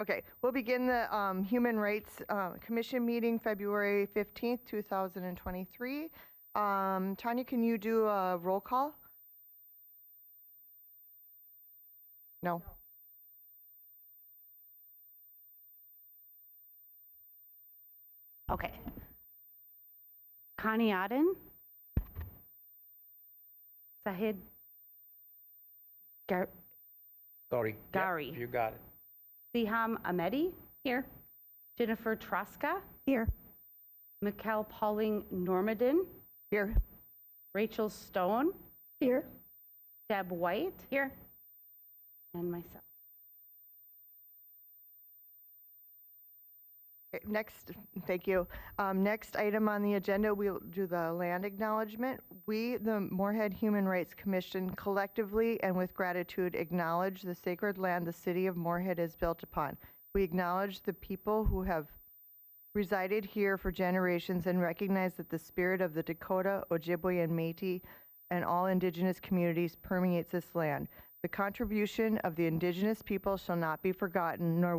Okay, we'll begin the Human Rights Commission meeting February 15th, 2023. Tanya, can you do a roll call? No. Okay. Connie Aden. Sahid Sorry. Gari. Yep, you got it. Siham Ahmedi. Here. Jennifer Traska. Here. Mikkel Pauling Normadin. Here. Rachel Stone. Here. Deb White. Here. And myself. Okay, next, thank you. Next item on the agenda, we'll do the land acknowledgement. We, the Moorhead Human Rights Commission, collectively and with gratitude acknowledge the sacred land the city of Moorhead is built upon. We acknowledge the people who have resided here for generations and recognize that the spirit of the Dakota, Ojibwe, and Métis and all indigenous communities permeates this land. The contribution of the indigenous people shall not be forgotten, nor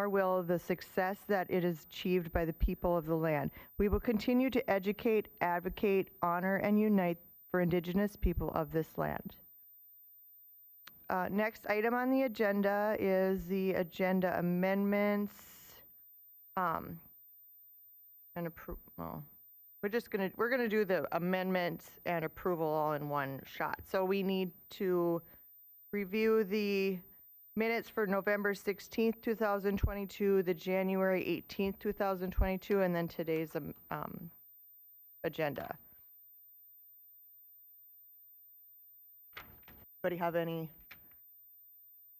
will the success that it is achieved by the people of the land. We will continue to educate, advocate, honor, and unite for indigenous people of this land. Next item on the agenda is the agenda amendments and approval. Well, we're gonna do the amendments and approval all in one shot. So we need to review the minutes for November 16th, 2022, the January 18th, 2022, and then today's agenda. Anybody have any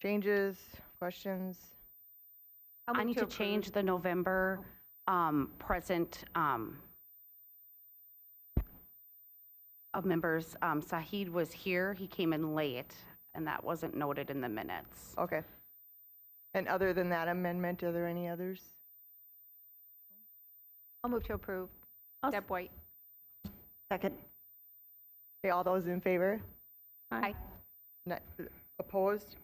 changes, questions? I need to change the November present of members. Sahid was here. He came in late, and that wasn't noted in the minutes. Okay. And other than that amendment, are there any others? I'll move to approve. Deb White. Second. Okay, all those in favor? Aye. Opposed?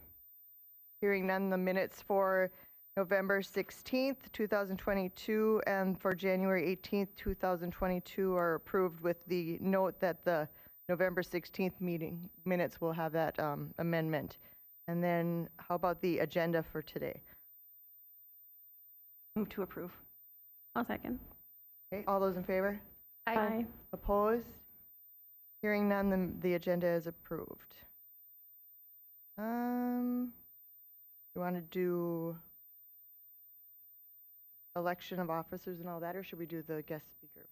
Hearing none, the minutes for November 16th, 2022 and for January 18th, 2022 are approved with the note that the November 16th meeting minutes will have that amendment. And then how about the agenda for today? Move to approve. I'll second. Okay, all those in favor? Aye. Opposed? Hearing none, the agenda is approved. You want to do election of officers and all that, or should we do the guest speaker first?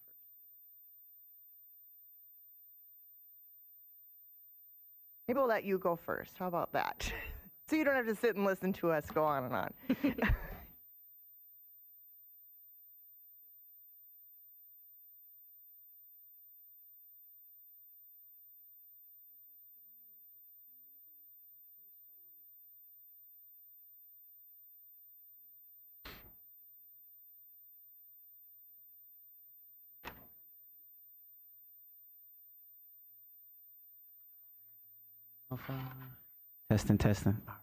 Maybe we'll let you go first. How about that? So you don't have to sit and listen to us go on and on. Testing. All right.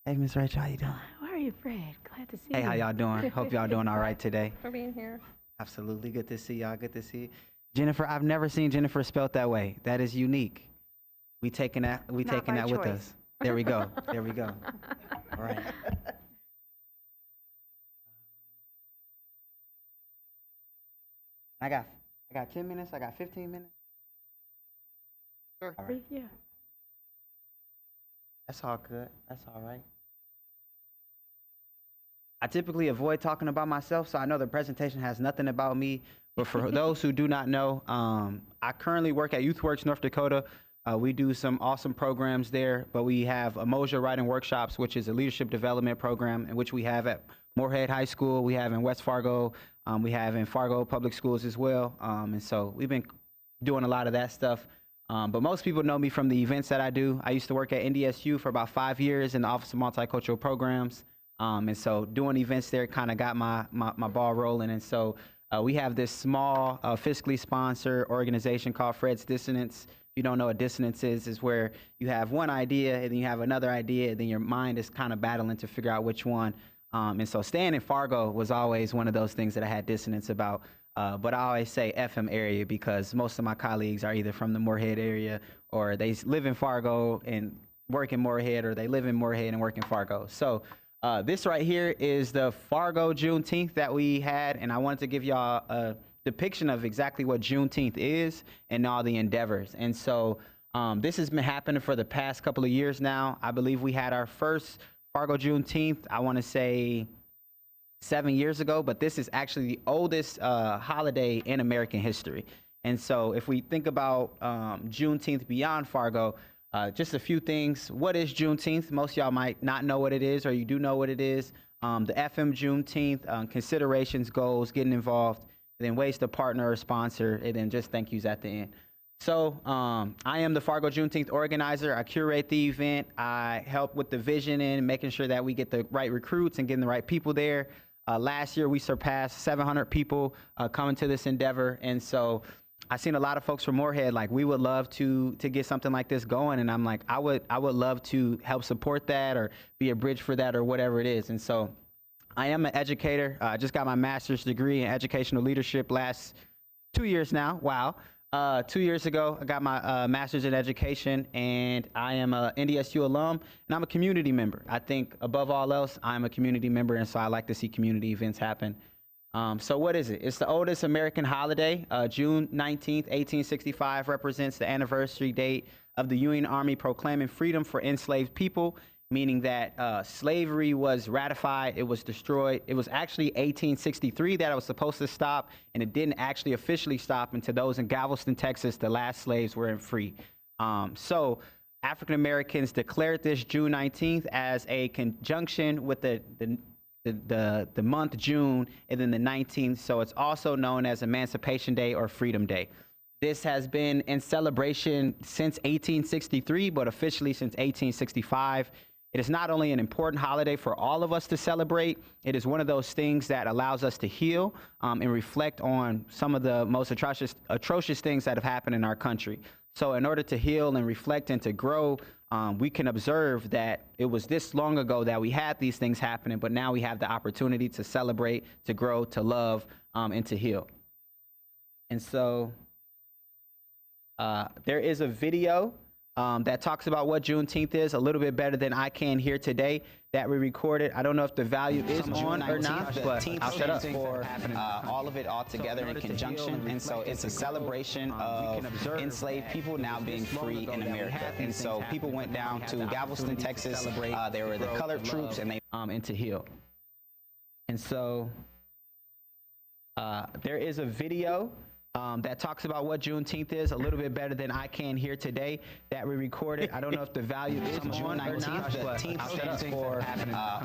Hey, Miss Rachel, how you doing? How are you, Fred? Glad to see you. Hey, how y'all doing? Hope y'all doing all right today. For being here. Absolutely. Good to see y'all. Good to see you. Jennifer, I've never seen Jennifer spelled that way. That is unique. We taking that with us. There we go. There we go. All right. I got 10 minutes. I got 15 minutes. Sure. All right. Yeah. That's all good. That's all right. I typically avoid talking about myself, so I know the presentation has nothing about me. But for those who do not know, I currently work at YouthWorks North Dakota. We do some awesome programs there, but we have Emoja Writing Workshops, which is a leadership development program, in which we have at Moorhead High School, we have in West Fargo, we have in Fargo Public Schools as well. And so we've been doing a lot of that stuff. But most people know me from the events that I do. I used to work at NDSU for about 5 years in the Office of Multicultural Programs. And so doing events there kind of got my ball rolling. And so We have this small fiscally sponsored organization called Fred's Dissonance. If you don't know what dissonance is where you have one idea and then you have another idea and then your mind is kind of battling to figure out which one. And so staying in Fargo was always one of those things that I had dissonance about. But I always say FM area because most of my colleagues are either from the Moorhead area or they live in Fargo and work in Moorhead, or they live in Moorhead and work in Fargo. So this right here is the Fargo Juneteenth that we had, and I wanted to give y'all a depiction of exactly what Juneteenth is and all the endeavors. And so this has been happening for the past couple of years now. I believe we had our first Fargo Juneteenth, I want to say 7 years ago, but this is actually the oldest holiday in American history. And so if we think about Juneteenth beyond Fargo, just a few things. What is Juneteenth? Most of y'all might not know what it is, or you do know what it is. The FM Juneteenth, considerations, goals, getting involved, and then ways to partner or sponsor, and then just thank yous at the end. So I am the Fargo Juneteenth organizer. I curate the event. I help with the vision and making sure that we get the right recruits and getting the right people there. Last year, we surpassed 700 people coming to this endeavor. And so I've seen a lot of folks from Moorhead, like, we would love to get something like this going. And I'm like, I would love to help support that or be a bridge for that or whatever it is. And so I am an educator. I just got my master's degree in educational leadership last 2 years now. Wow. 2 years ago, I got my master's in education, and I am a NDSU alum, and I'm a community member. I think above all else, I'm a community member, and so I like to see community events happen. So what is it? It's the oldest American holiday. June 19th, 1865 represents the anniversary date of the Union Army proclaiming freedom for enslaved people, meaning that slavery was ratified, it was destroyed. It was actually 1863 that it was supposed to stop, and it didn't actually officially stop until those in Galveston, Texas, the last slaves were free. So African Americans declared this June 19th as a conjunction with the month June and then the 19th. So it's also known as Emancipation Day or Freedom Day. This has been in celebration since 1863, but officially since 1865. It is not only an important holiday for all of us to celebrate, it is one of those things that allows us to heal and reflect on some of the most atrocious things that have happened in our country. So in order to heal and reflect and to grow, we can observe that it was this long ago that we had these things happening, but now we have the opportunity to celebrate, to grow, to love, and to heal. And so there is a video that talks about what Juneteenth is a little bit better than I can here today that we recorded. I don't know if the value is on or not, but I'll shut up. For all of it all together in conjunction. And so it's a celebration of enslaved people now being free in America. And so people went down to Galveston, Texas. They were the colored troops, and they and to heal. And so there is a video that talks about what Juneteenth is a little bit better than I can here today that we recorded. I don't know if the value is on or not, but I'll shut up. For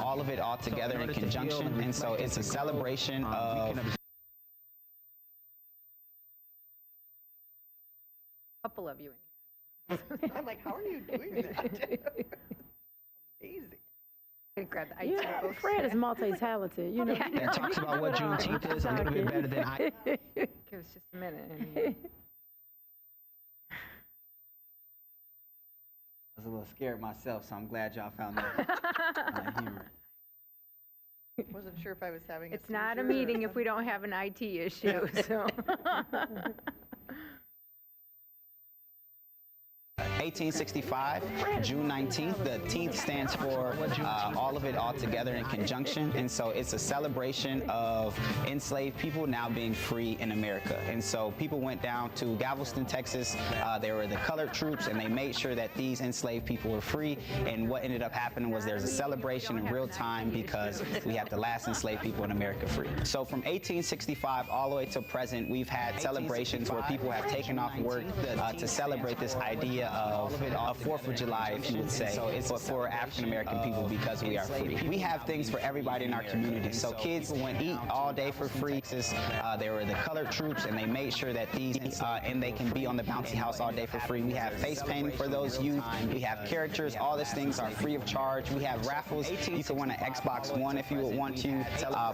all of it all together in conjunction. And so it's a celebration of Couple of you in I'm like, how are you doing that? Amazing. here. Grab the IT Yeah, folks. Fred is multi-talented, you know. that talks about what Juneteenth is a little bit better than I. Give us just a minute. And I was a little scared myself, so I'm glad y'all found that humor. Wasn't sure if I was having it's not a meeting if we don't have an IT issue, so. 1865, June 19th. The teenth stands for all of it all together in conjunction. And so it's a celebration of enslaved people now being free in America. And so people went down to Galveston, Texas. They were the colored troops, and they made sure that these enslaved people were free. And what ended up happening was there's a celebration in real time because we have the last enslaved people in America free. So from 1865 all the way to present, we've had celebrations where people have taken off work to celebrate this idea of of a 4th of July, if you would say, but for African American people because we are free. We have things for everybody in our community. So kids went eat all day for free. They were the colored troops, and they made sure that these, and they can be on the bouncy house all day for free. We have face painting for those youth. We have characters. All these things are free of charge. We have raffles. You can win an Xbox One if you would want to.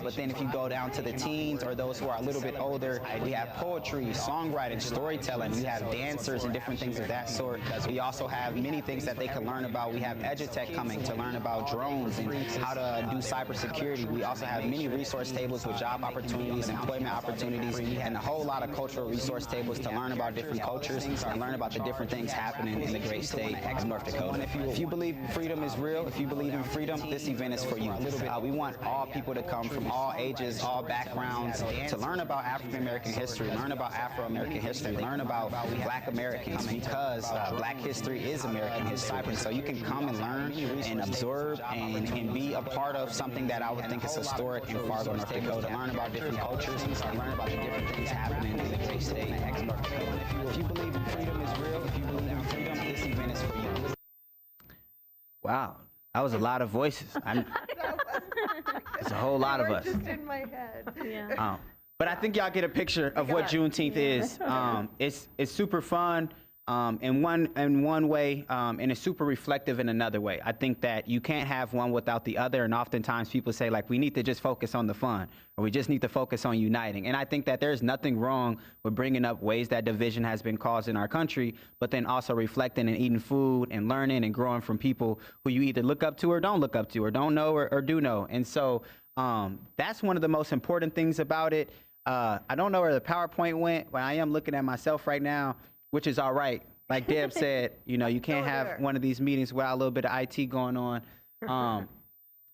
But then if you go down to the teens or those who are a little bit older, we have poetry, songwriting, storytelling. We have dancers and different things of that sort. We also have many things that they can learn about. We have EduTech coming to learn about drones and how to do cybersecurity. We also have many resource tables with job opportunities, employment opportunities, and a whole lot of cultural resource tables to learn about different cultures and learn about the different things happening in the great state of North Dakota. If you believe freedom is real, if you believe in freedom, this event is for you. We want all people to come from all ages, all backgrounds, to learn about African American history, learn about Afro-American history, learn about Black Americans, because Black history is American history. And so you can come and learn and observe and be a part of something that I would think is historic in Fargo, North Dakota. Learn about different cultures and learn about the different things happening in the great state of North Dakota. If you believe freedom is real, if you believe in freedom, this event is for you. Wow, that was a lot of voices. It's a whole lot of us. Just in my head. Yeah. But I think y'all get a picture of what Juneteenth is. It's super fun in one way, and it's super reflective in another way. I think that you can't have one without the other, and oftentimes people say, like, we need to just focus on the fun, or we just need to focus on uniting. And I think that there's nothing wrong with bringing up ways that division has been caused in our country, but then also reflecting and eating food and learning and growing from people who you either look up to or don't look up to, or don't know or do know. And so that's one of the most important things about it. I don't know where the PowerPoint went, but I am looking at myself right now, which is all right. Like Deb said, you know, you can't have one of these meetings without a little bit of IT going on.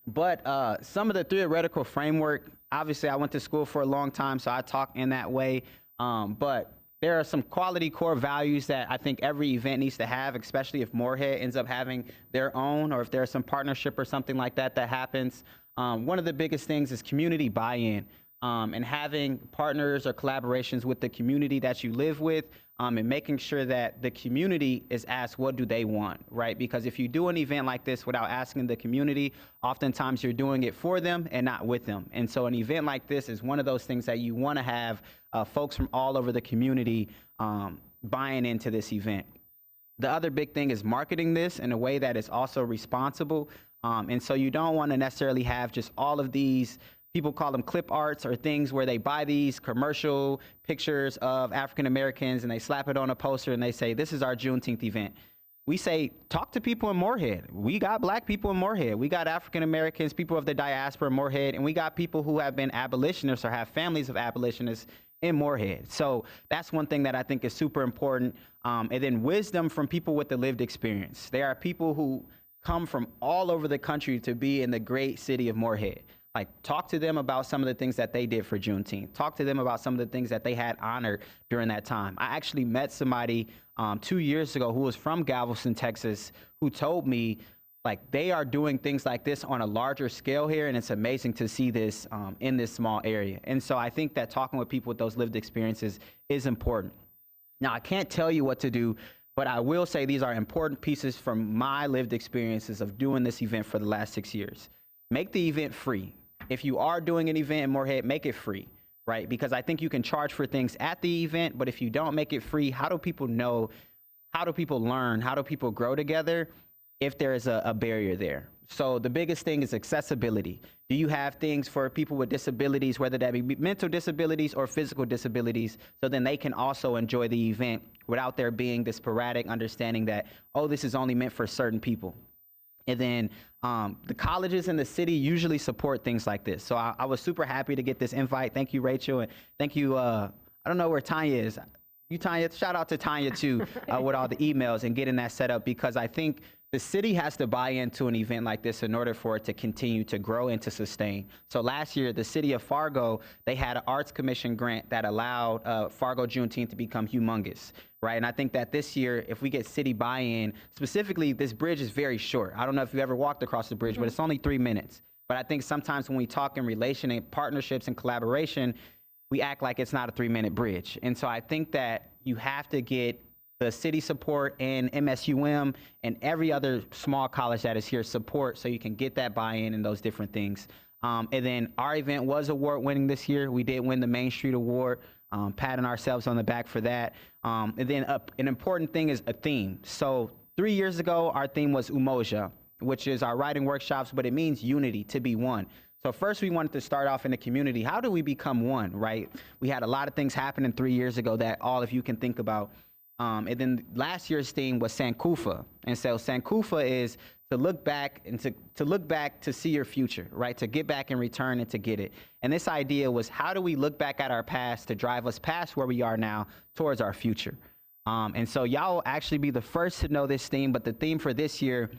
But some of the theoretical framework, obviously I went to school for a long time, so I talk in that way. But there are some quality core values that I think every event needs to have, especially if Moorhead ends up having their own, or if there's some partnership or something like that that happens. One of the biggest things is community buy-in. And having partners or collaborations with the community that you live with, and making sure that the community is asked, what do they want, right? Because if you do an event like this without asking the community, oftentimes you're doing it for them and not with them. And so an event like this is one of those things that you want to have folks from all over the community buying into this event. The other big thing is marketing this in a way that is also responsible. And so you don't want to necessarily have just all of these, people call them clip arts, or things where they buy these commercial pictures of African Americans and they slap it on a poster and they say, this is our Juneteenth event. We say, talk to people in Moorhead. We got Black people in Moorhead. We got African Americans, people of the diaspora in Moorhead, and we got people who have been abolitionists or have families of abolitionists in Moorhead. So that's one thing that I think is super important. And then wisdom from people with the lived experience. There are people who come from all over the country to be in the great city of Moorhead. Like, talk to them about some of the things that they did for Juneteenth. Talk to them about some of the things that they had honored during that time. I actually met somebody 2 years ago who was from Galveston, Texas, who told me, like, they are doing things like this on a larger scale here, and it's amazing to see this in this small area. And so I think that talking with people with those lived experiences is important. Now, I can't tell you what to do, but I will say these are important pieces from my lived experiences of doing this event for the last 6 years. Make the event free. If you are doing an event in Moorhead, make it free, right? Because I think you can charge for things at the event, but if you don't make it free, how do people know? How do people learn? How do people grow together if there is a barrier there? So the biggest thing is accessibility. Do you have things for people with disabilities, whether that be mental disabilities or physical disabilities, so then they can also enjoy the event without there being this sporadic understanding that, oh, this is only meant for certain people? And then the colleges in the city usually support things like this. So I was super happy to get this invite. Thank you, Rachel. And thank you, I don't know where Tanya is. You, Tanya, shout out to Tanya too, with all the emails and getting that set up, because I think the city has to buy into an event like this in order for it to continue to grow and to sustain. So last year, the city of Fargo, they had an Arts Commission grant that allowed Fargo Juneteenth to become humongous, right? And I think that this year, if we get city buy-in, specifically, this bridge is very short. I don't know if you've ever walked across the bridge, but it's only 3 minutes. But I think sometimes when we talk in relation and partnerships and collaboration, we act like it's not a 3-minute bridge. And so I think that you have to get the city support and MSUM and every other small college that is here support so you can get that buy-in and those different things. And then our event was award winning this year. We did win the Main Street Award, patting ourselves on the back for that. And then an important thing is a theme. So 3 years ago, our theme was Umoja, which is our writing workshops, but it means unity, to be one. So first we wanted to start off in the community. How do we become one, right? We had a lot of things happening 3 years ago that all of you can think about. And then last year's theme was Sankofa. And so Sankofa is to look back and to look back to see your future, right? To get back and return and to get it. And this idea was, how do we look back at our past to drive us past where we are now towards our future? And so y'all will actually be the first to know this theme, but the theme for this year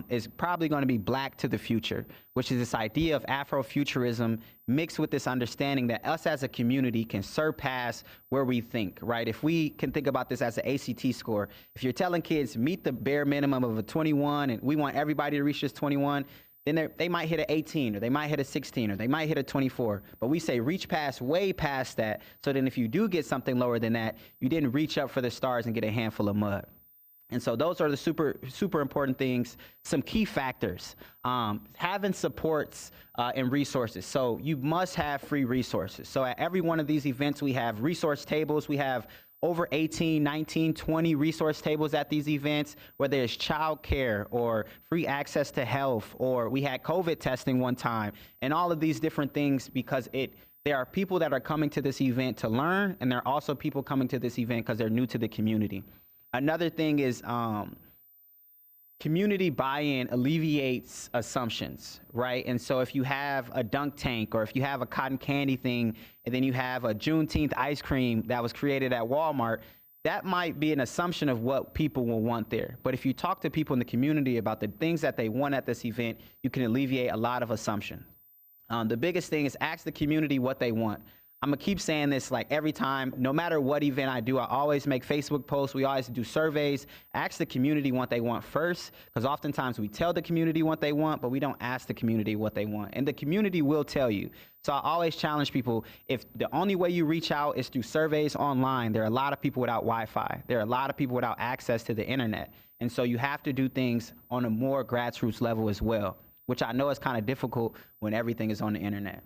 is probably going to be Black to the Future, which is this idea of Afrofuturism mixed with this understanding that us as a community can surpass where we think, right? If we can think about this as an ACT score, if you're telling kids meet the bare minimum of a 21 and we want everybody to reach this 21, then they might hit an 18 or they might hit a 16 or they might hit a 24. But we say reach past, way past that. So then if you do get something lower than that, you didn't reach up for the stars and get a handful of mud. And so those are the super important things. Some key factors, having supports and resources. So you must have free resources. So at every one of these events, we have resource tables. We have over 18, 19, 20 resource tables at these events, whether it's childcare or free access to health, or we had COVID testing one time, and all of these different things, because there are people that are coming to this event to learn, and there are also people coming to this event because they're new to the community. Another thing is community buy-in alleviates assumptions, right? And so if you have a dunk tank or if you have a cotton candy thing and then you have a Juneteenth ice cream that was created at Walmart, that might be an assumption of what people will want there. But if you talk to people in the community about the things that they want at this event, you can alleviate a lot of assumptions. The biggest thing is ask the community what they want. I'm gonna keep saying this like every time, no matter what event I do, I always make Facebook posts. We always do surveys. Ask the community what they want first, because oftentimes we tell the community what they want, but we don't ask the community what they want. And the community will tell you. So I always challenge people, if the only way you reach out is through surveys online, there are a lot of people without Wi-Fi. There are a lot of people without access to the internet. And so you have to do things on a more grassroots level as well, which I know is kind of difficult when everything is on the internet.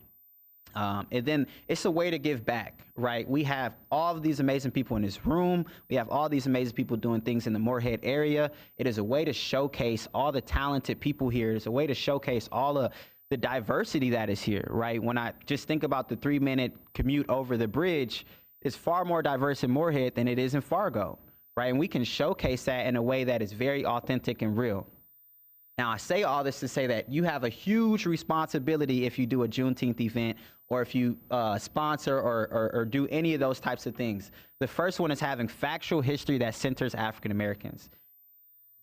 And then it's a way to give back, right? We have all of these amazing people in this room. We have all these amazing people doing things in the Moorhead area. It is a way to showcase all the talented people here. It's a way to showcase all of the diversity that is here, right? When I just think about the 3-minute commute over the bridge, it's far more diverse in Moorhead than it is in Fargo, right? And we can showcase that in a way that is very authentic and real. Now, I say all this to say that you have a huge responsibility if you do a Juneteenth event or if you sponsor or do any of those types of things. The first one is having factual history that centers African Americans.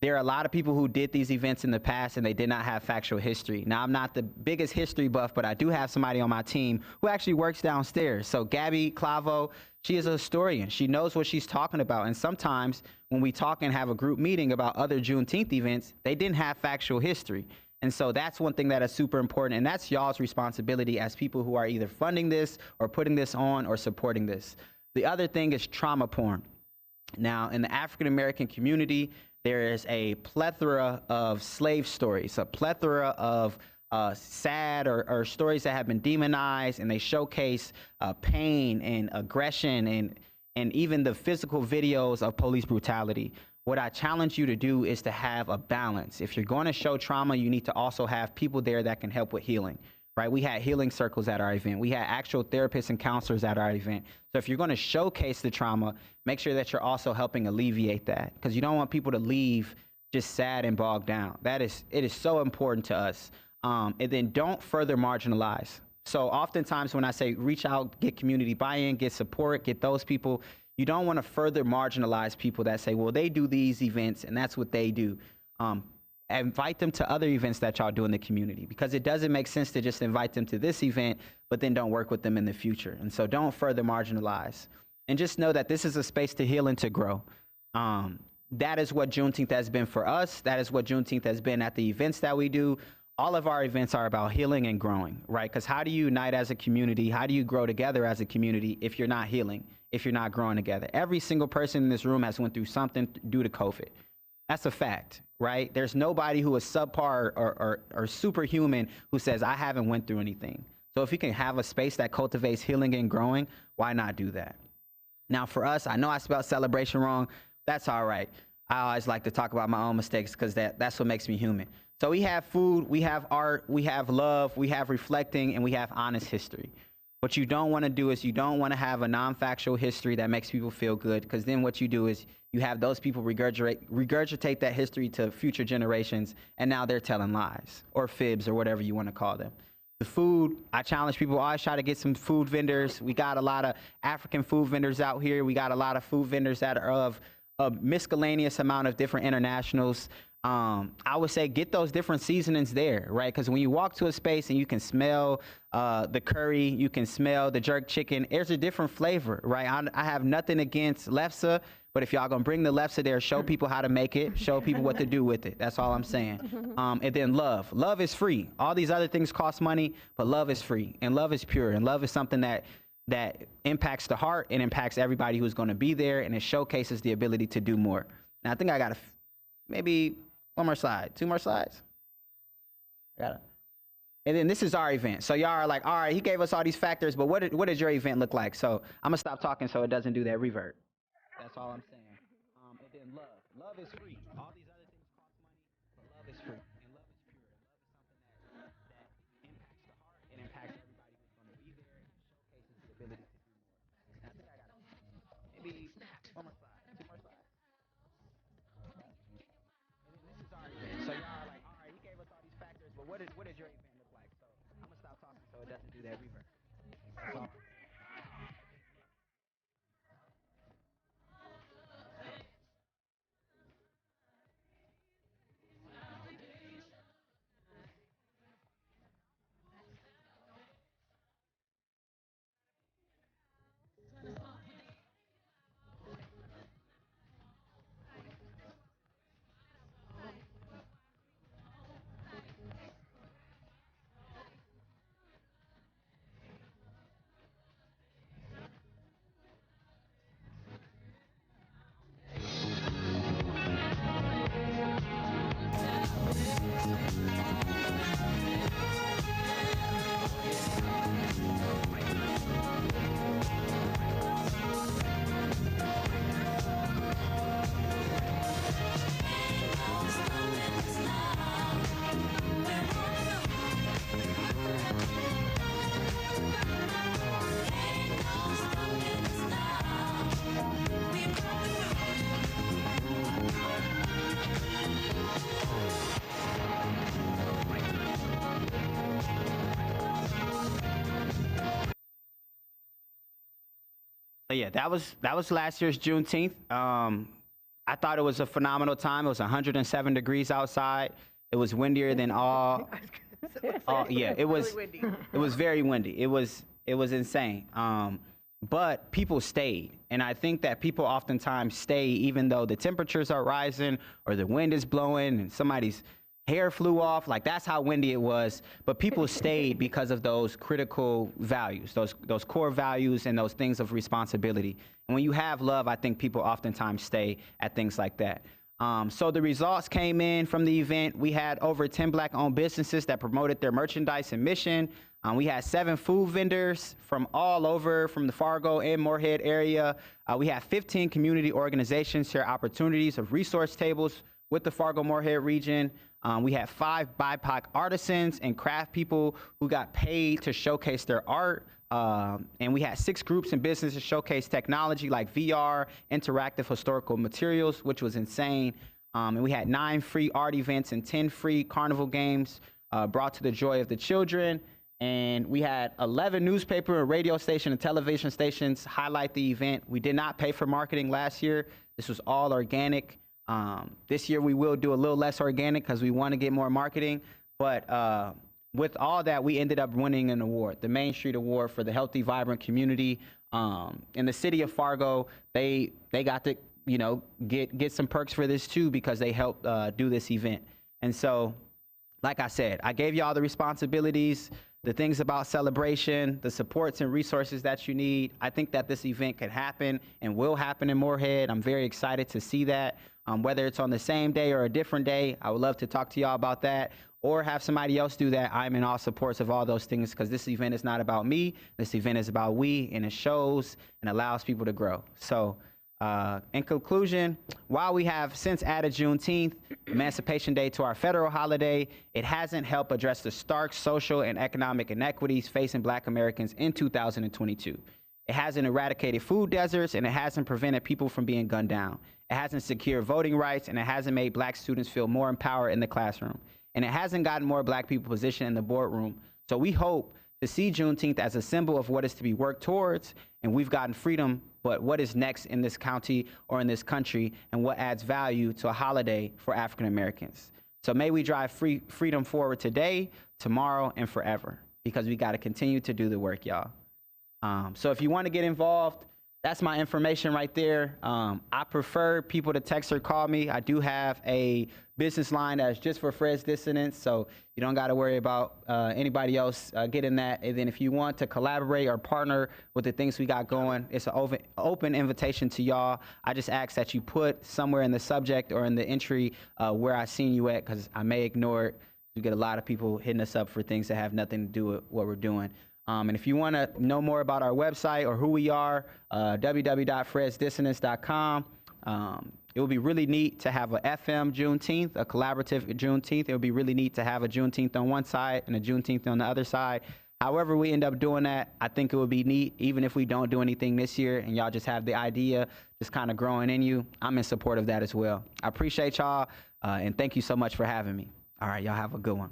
There are a lot of people who did these events in the past and they did not have factual history. Now, I'm not the biggest history buff, but I do have somebody on my team who actually works downstairs. So Gabby Clavo, she is a historian. She knows what she's talking about. And sometimes when we talk and have a group meeting about other Juneteenth events, they didn't have factual history. And so that's one thing that is super important. And that's y'all's responsibility as people who are either funding this or putting this on or supporting this. The other thing is trauma porn. Now, in the African American community, there is a plethora of slave stories, a plethora of sad or stories that have been demonized, and they showcase pain and aggression and even the physical videos of police brutality. What I challenge you to do is to have a balance. If you're going to show trauma, you need to also have people there that can help with healing, right? We had healing circles at our event. We had actual therapists and counselors at our event. So if you're going to showcase the trauma, make sure that you're also helping alleviate that, because you don't want people to leave just sad and bogged down. It is so important to us. And then don't further marginalize. So oftentimes when I say reach out, get community buy-in, get support, get those people, you don't want to further marginalize people that say, well, they do these events and that's what they do. Invite them to other events that y'all do in the community, because it doesn't make sense to just invite them to this event, but then don't work with them in the future. And so don't further marginalize. And just know that this is a space to heal and to grow. That is what Juneteenth has been for us. That is what Juneteenth has been at the events that we do. all of our events are about healing and growing, right? Because how do you unite as a community? How do you grow together as a community if you're not healing, if you're not growing together? Every single person in this room has went through something due to COVID. That's a fact, right? There's nobody who is subpar or superhuman who says, I haven't went through anything. So if you can have a space that cultivates healing and growing, why not do that? Now for us, I know I spelled celebration wrong. That's all right. I always like to talk about my own mistakes because that's what makes me human. So we have food, we have art, we have love, we have reflecting, and we have honest history. What you don't want to do is you don't want to have a non-factual history that makes people feel good, because then what you do is you have those people regurgitate that history to future generations, and now they're telling lies or fibs or whatever you want to call them. The food, I challenge people, always try to get some food vendors. We got a lot of African food vendors out here. We got a lot of food vendors that are of a miscellaneous amount of different internationals. I would say get those different seasonings there, right? Because when you walk to a space and you can smell the curry, you can smell the jerk chicken, there's a different flavor, right? I have nothing against lefse, but if y'all gonna bring the lefse there, show people how to make it, show people what to do with it. That's all I'm saying. And then love. Love is free. All these other things cost money, but love is free, and love is pure, and love is something that impacts the heart and impacts everybody who's gonna be there, and it showcases the ability to do more. Now, I think I got maybe one more slide, 2 more slides. And then this is our event. So y'all are like, all right, he gave us all these factors, but what does your event look like? So I'm gonna stop talking so it doesn't do that revert. That's all I'm saying. And then love. Love is free. All these other things cost money, but love is free. And love is pure. And love is something that impacts the heart and impacts everybody who's gonna be there and showcases the ability to do more. And I think I got maybe one more slide, 2 more slides. This is our event. So y'all are like, all right, he gave us all these factors, but what does your event look like? So I'm gonna stop talking so it doesn't do that revert. That's all. So yeah, that was last year's Juneteenth. I thought it was a phenomenal time. It was 107 degrees outside. It was windier than all. Yeah, it was. It was very windy. It was insane. But people stayed, and I think that people oftentimes stay even though the temperatures are rising or the wind is blowing and somebody's hair flew off. Like, that's how windy it was. But people stayed because of those critical values, those core values and those things of responsibility. And when you have love, I think people oftentimes stay at things like that. So the results came in from the event. We had over 10 Black-owned businesses that promoted their merchandise and mission. We had 7 food vendors from all over, from the Fargo and Moorhead area. We had 15 community organizations share opportunities of resource tables with the Fargo-Moorhead region. We had 5 BIPOC artisans and craft people who got paid to showcase their art. And we had 6 groups and businesses showcase technology like VR, interactive historical materials, which was insane. And we had 9 free art events and 10 free carnival games brought to the joy of the children. And we had 11 newspaper and radio station and television stations highlight the event. We did not pay for marketing last year. This was all organic. This year we will do a little less organic because we want to get more marketing. But with all that, we ended up winning an award, the Main Street Award for the Healthy, Vibrant Community. In the city of Fargo, they got to, you know, get some perks for this too because they helped do this event. And so like I said, I gave you all the responsibilities, the things about celebration, the supports and resources that you need. I think that this event could happen and will happen in Moorhead. I'm very excited to see that. Whether it's on the same day or a different day, I would love to talk to y'all about that or have somebody else do that. I'm in all supports of all those things because this event is not about me. This event is about we, and it shows and allows people to grow. So in conclusion, while we have since added Juneteenth, Emancipation Day, to our federal holiday, it hasn't helped address the stark social and economic inequities facing Black Americans in 2022. It hasn't eradicated food deserts, and it hasn't prevented people from being gunned down. It hasn't secured voting rights, and it hasn't made Black students feel more empowered in the classroom. And it hasn't gotten more Black people positioned in the boardroom. So we hope to see Juneteenth as a symbol of what is to be worked towards, and we've gotten freedom, but what is next in this county or in this country, and what adds value to a holiday for African Americans. So may we drive freedom forward today, tomorrow, and forever, because we got to continue to do the work, y'all. So if you want to get involved, that's my information right there. I prefer people to text or call me. I do have a business line that's just for Fred's Dissonance, so you don't got to worry about anybody else getting that. And then if you want to collaborate or partner with the things we got going, it's an open invitation to y'all. I just ask that you put somewhere in the subject or in the entry where I seen you at, because I may ignore it. We get a lot of people hitting us up for things that have nothing to do with what we're doing. And if you want to know more about our website or who we are, www.fredsdissonance.com. It would be really neat to have a FM Juneteenth, a collaborative Juneteenth. It would be really neat to have a Juneteenth on one side and a Juneteenth on the other side. However we end up doing that, I think it would be neat, even if we don't do anything this year and y'all just have the idea just kind of growing in you. I'm in support of that as well. I appreciate y'all, and thank you so much for having me. All right, y'all have a good one.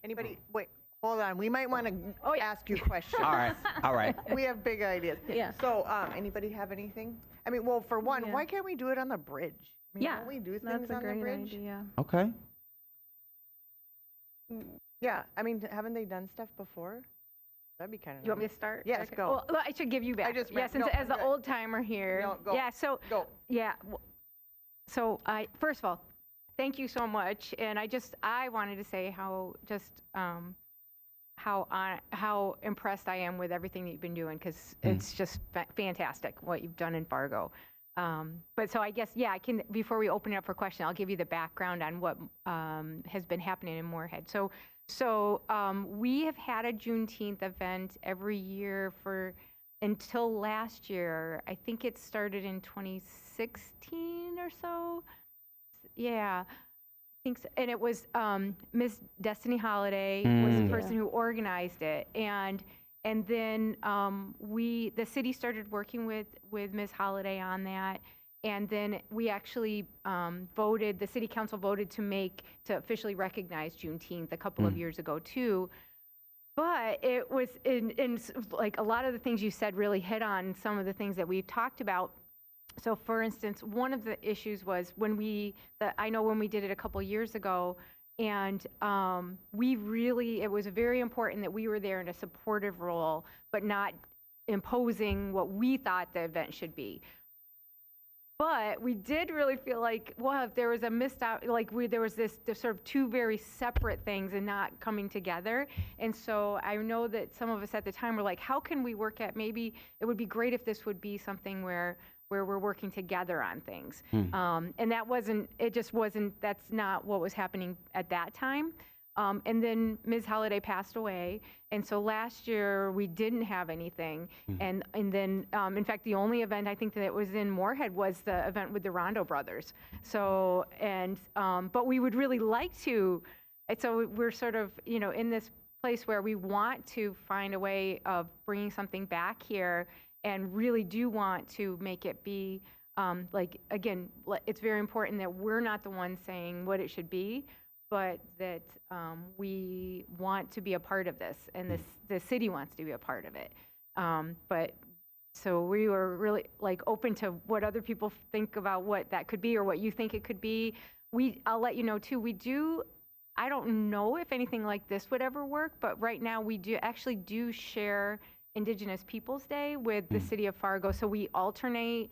Anybody, wait, hold on. We might want to ask you questions. All right, all right. We have big ideas. Yeah. So, anybody have anything? I mean, well, for one, Yeah. why can't we do it on the bridge? I mean, Yeah, don't we do that's things a on the great bridge? idea. Okay. Yeah, I mean, haven't they done stuff before? That'd be kind of You want me to start? Yes, Okay. go. Well, I should give you back. just Yeah, meant- since no, as the good. old timer here. No, go. Yeah, so, Go. yeah. So first of all, thank you so much. And I wanted to say how impressed I am with everything that you've been doing, because it's just fantastic what you've done in Fargo. But so I guess, yeah, before we open it up for questions, I'll give you the background on what has been happening in Moorhead. So we have had a Juneteenth event every year until last year. I think it started in 2016 or so. Yeah. I think so. And it was Ms. Destiny Holiday was the person who organized it, and then the city started working with Ms. Holiday on that, and then we actually the city council voted to officially recognize Juneteenth a couple of years ago too. But it was in like a lot of the things you said really hit on some of the things that we've talked about. So for instance, one of the issues was I know when we did it a couple years ago, and it was very important that we were there in a supportive role, but not imposing what we thought the event should be. But we did really feel like, well, if there was a missed out, there was this sort of two very separate things and not coming together. And so I know that some of us at the time were like, how can we work at, maybe it would be great if this would be something where we're working together on things. And that's not what was happening at that time. And then Ms. Holiday passed away, and so last year we didn't have anything. And then, in fact, the only event I think that was in Moorhead was the event with the Rondo brothers. So, but we would really like to, and so we're sort of, in this place where we want to find a way of bringing something back here, and really do want to make it be, again, it's very important that we're not the ones saying what it should be, but that we want to be a part of this, and the city wants to be a part of it. But so we were really open to what other people think about what that could be, or what you think it could be. I'll let you know too, I don't know if anything like this would ever work, but right now we do share Indigenous Peoples Day with the city of Fargo. So we alternate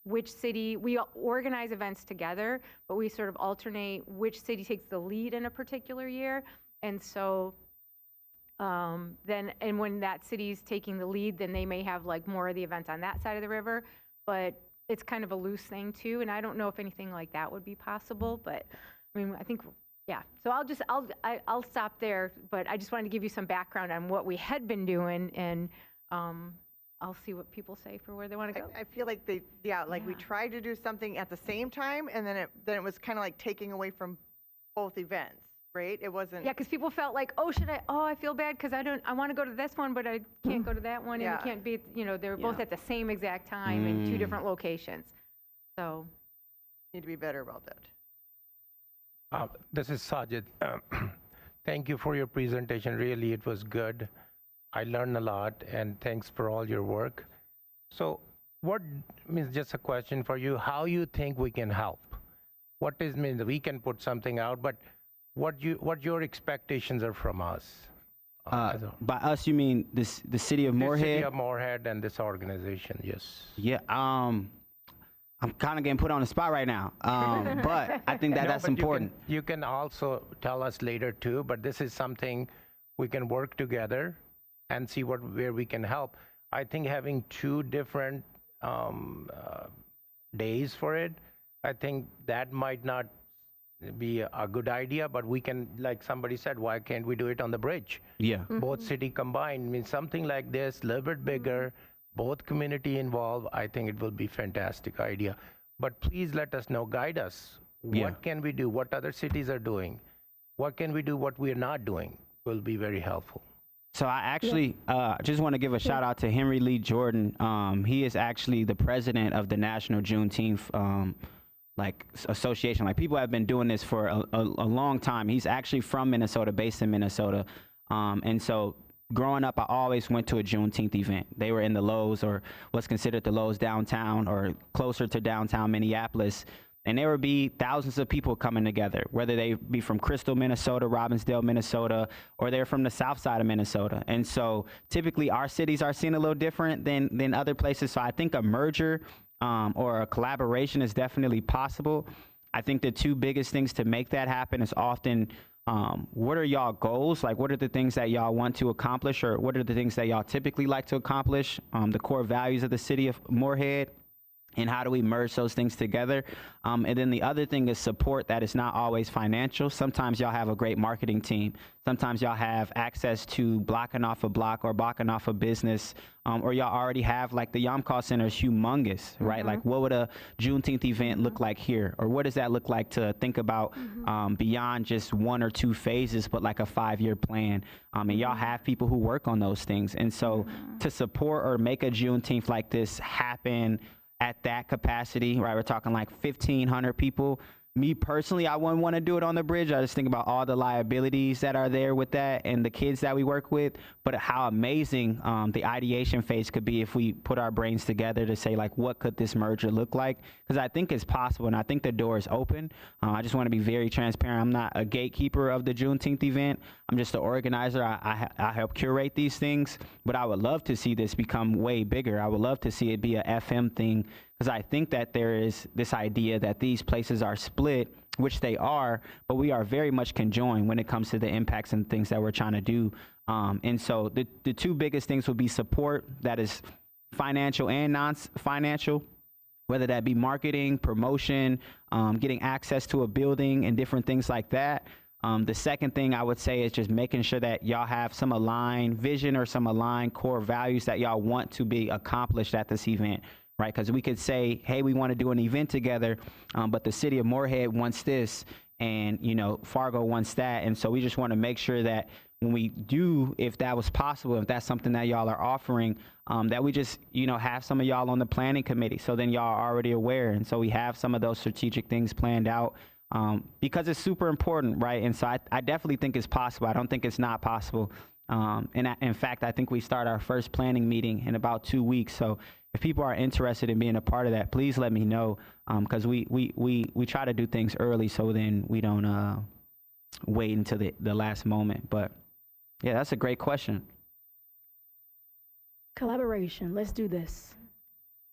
which city, we organize events together, but we sort of alternate which city takes the lead in a particular year. And so then, and when that city's taking the lead, then they may have like more of the events on that side of the river, but it's kind of a loose thing too. And I don't know if anything like that would be possible, but I mean, I think, yeah. So I'll stop there, but I just wanted to give you some background on what we had been doing, and I'll see what people say for where they want to go. I feel like we tried to do something at the same time, and then it was kind of like taking away from both events, right? It wasn't. Yeah, because people felt like, oh, I feel bad because I want to go to this one, but I can't go to that one, and Yeah. it can't be, they were both at the same exact time in two different locations. So. Need to be better about that. This is Sajid. Thank you for your presentation. Really, it was good. I learned a lot, and thanks for all your work. So what means, just a question for you, how you think we can help? What is means we can put something out, but what your expectations are from us? By us, you mean the city of Moorhead? The city of Moorhead and this organization, yes. Yeah, I'm kind of getting put on the spot right now, but I think that's but important. You can also tell us later too, but this is something we can work together and see where we can help. I think having two different days for it, I think that might not be a good idea, but we can, like somebody said, why can't we do it on the bridge? Yeah. Both city combined, means something like this, a little bit bigger, both community involved. I think it will be fantastic idea. But please let us know, guide us. What can we do? What other cities are doing? What can we do? What we are not doing will be very helpful. So I actually just want to give a shout out to Henry Lee Jordan. He is actually the president of the National Juneteenth association. Like, people have been doing this for a long time. He's actually from Minnesota, based in Minnesota. And so growing up, I always went to a Juneteenth event. They were in the Lowe's, or what's considered the Lowe's downtown, or closer to downtown Minneapolis. And there would be thousands of people coming together, whether they be from Crystal, Minnesota, Robbinsdale, Minnesota, or they're from the south side of Minnesota. And so typically our cities are seen a little different than other places. So I think a merger or a collaboration is definitely possible. I think the two biggest things to make that happen is often, what are y'all goals? Like, what are the things that y'all want to accomplish, or what are the things that y'all typically like to accomplish? The core values of the city of Moorhead. And how do we merge those things together? And then the other thing is support that is not always financial. Sometimes y'all have a great marketing team. Sometimes y'all have access to blocking off a block or blocking off a business, or y'all already have, like, the Yom Call Center is humongous, right? Like, what would a Juneteenth event look like here? Or what does that look like to think about beyond just 1 or 2 phases, but like a 5-year plan? And y'all have people who work on those things. And so to support or make a Juneteenth like this happen at that capacity, right? We're talking like 1,500 people. Me personally, I wouldn't want to do it on the bridge. I just think about all the liabilities that are there with that and the kids that we work with, but how amazing the ideation phase could be if we put our brains together to say, like, what could this merger look like? Because I think it's possible, and I think the door is open. I just want to be very transparent. I'm not a gatekeeper of the Juneteenth event. I'm just the organizer. I help curate these things, but I would love to see this become way bigger. I would love to see it be a FM thing, because I think that there is this idea that these places are split, which they are, but we are very much conjoined when it comes to the impacts and things that we're trying to do. And so the two biggest things would be support, that is financial and non-financial, whether that be marketing, promotion, getting access to a building, and different things like that. The second thing I would say is just making sure that y'all have some aligned vision or some aligned core values that y'all want to be accomplished at this event. Right, because we could say, hey, we want to do an event together, but the city of Moorhead wants this, and Fargo wants that, and so we just want to make sure that when we do, if that was possible, if that's something that y'all are offering, that we just have some of y'all on the planning committee, so then y'all are already aware, and so we have some of those strategic things planned out, because it's super important, right? And so I definitely think it's possible. I don't think it's not possible. In fact, I think we start our first planning meeting in about 2 weeks. So if people are interested in being a part of that, please let me know, because we try to do things early, so then we don't wait until the last moment. But yeah, that's a great question. Collaboration. Let's do this.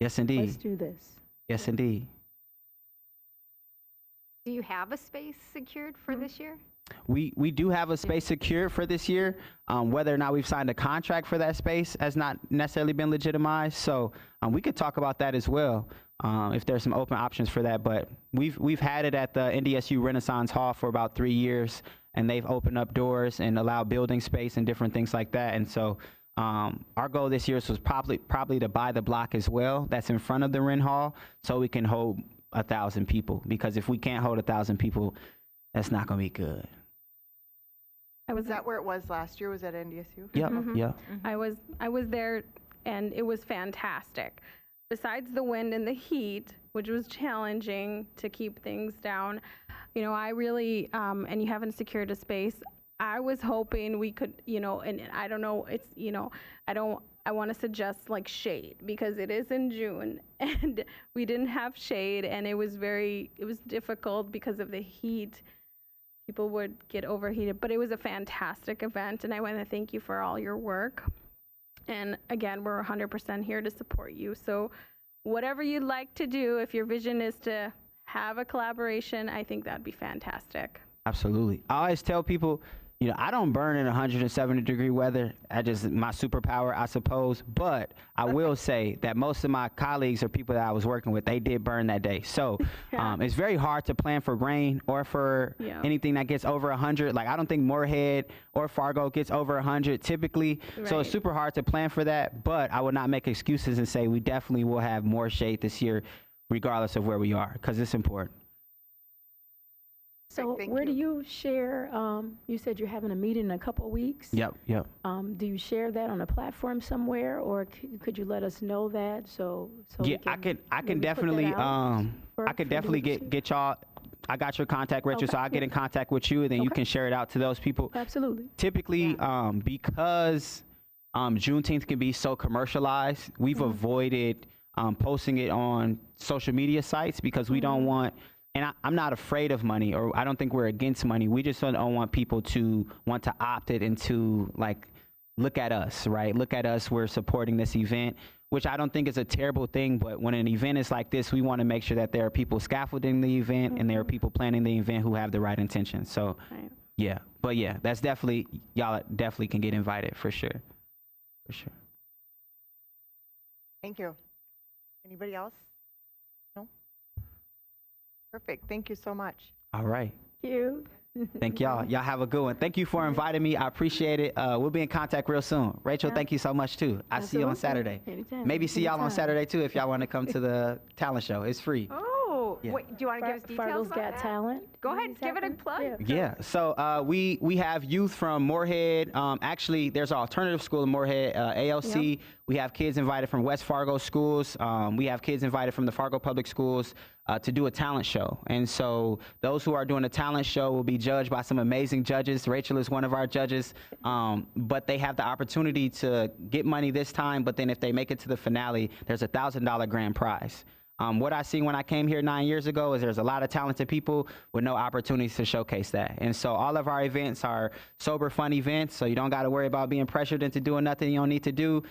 Yes, indeed. Let's do this. Yes, indeed. Do you have a space secured for this year? We do have a space secured for this year. Whether or not we've signed a contract for that space has not necessarily been legitimized. So we could talk about that as well if there's some open options for that. But we've had it at the NDSU Renaissance Hall for about 3 years, and they've opened up doors and allowed building space and different things like that. And so our goal this year was probably to buy the block as well that's in front of the Ren Hall, so we can hold 1,000 people. Because if we can't hold 1,000 people, that's not going to be good. Was that where it was last year? Was that NDSU? Yep, Mhm. yep. I was there, and it was fantastic. Besides the wind and the heat, which was challenging to keep things down, I really, and you haven't secured a space. I was hoping we could, and I don't know, it's, I want to suggest like shade, because it is in June and we didn't have shade, and it was difficult because of the heat. People would get overheated, but it was a fantastic event, and I want to thank you for all your work. And again, we're 100% here to support you. So whatever you'd like to do, if your vision is to have a collaboration, I think that'd be fantastic. Absolutely. I always tell people, I don't burn in 170-degree weather. That's just my superpower, I suppose. But I will say that most of my colleagues or people that I was working with, they did burn that day. So it's very hard to plan for rain or for anything that gets over 100. Like, I don't think Moorhead or Fargo gets over 100 typically. Right. So it's super hard to plan for that. But I would not make excuses and say we definitely will have more shade this year, regardless of where we are, because it's important. So Thank where you. do you share, you said you're having a meeting in a couple weeks? Yep. Do you share that on a platform somewhere, or could you let us know that so Yeah, we I can can definitely for- I could for definitely leadership? get y'all. I got your contact, Rachel, so Okay, I'll get yeah. in contact with you, and then you Okay. can share it out to those people. Absolutely. Typically, because Juneteenth can be so commercialized, we've avoided posting it on social media sites because we don't want. And I'm not afraid of money, or I don't think we're against money. We just don't want people to want to opt it into, like, look at us, right? Look at us. We're supporting this event, which I don't think is a terrible thing. But when an event is like this, we want to make sure that there are people scaffolding the event and there are people planning the event who have the right intentions. So, Right. yeah. But, yeah, that's definitely, y'all definitely can get invited for sure. For sure. Thank you. Anybody else? No? Perfect. Thank you so much. All right. Thank you. Thank y'all. Y'all have a good one. Thank you for inviting me. I appreciate it. We'll be in contact real soon. Rachel, Yeah. thank you so much, too. I'll see you on Absolutely. Saturday. Anytime. Maybe see y'all on Anytime. Saturday, too, if y'all want to come to the talent show. It's free. Oh, Yeah. wait, do you want to give us details Fargo's about Got that? Talent. Go ahead, give it a Exactly. plug. Yeah. Yeah, so we have youth from Moorhead. Actually, there's an alternative school in Moorhead, ALC. We have kids invited from West Fargo schools. We have kids invited from the Fargo Public Schools to do a talent show. And so those who are doing a talent show will be judged by some amazing judges. Rachel is one of our judges. But they have the opportunity to get money this time. But then if they make it to the finale, there's a $1,000 grand prize. What I see when I came here 9 years ago is there's a lot of talented people with no opportunities to showcase that. And so all of our events are sober, fun events, so you don't got to worry about being pressured into doing nothing you don't need to do.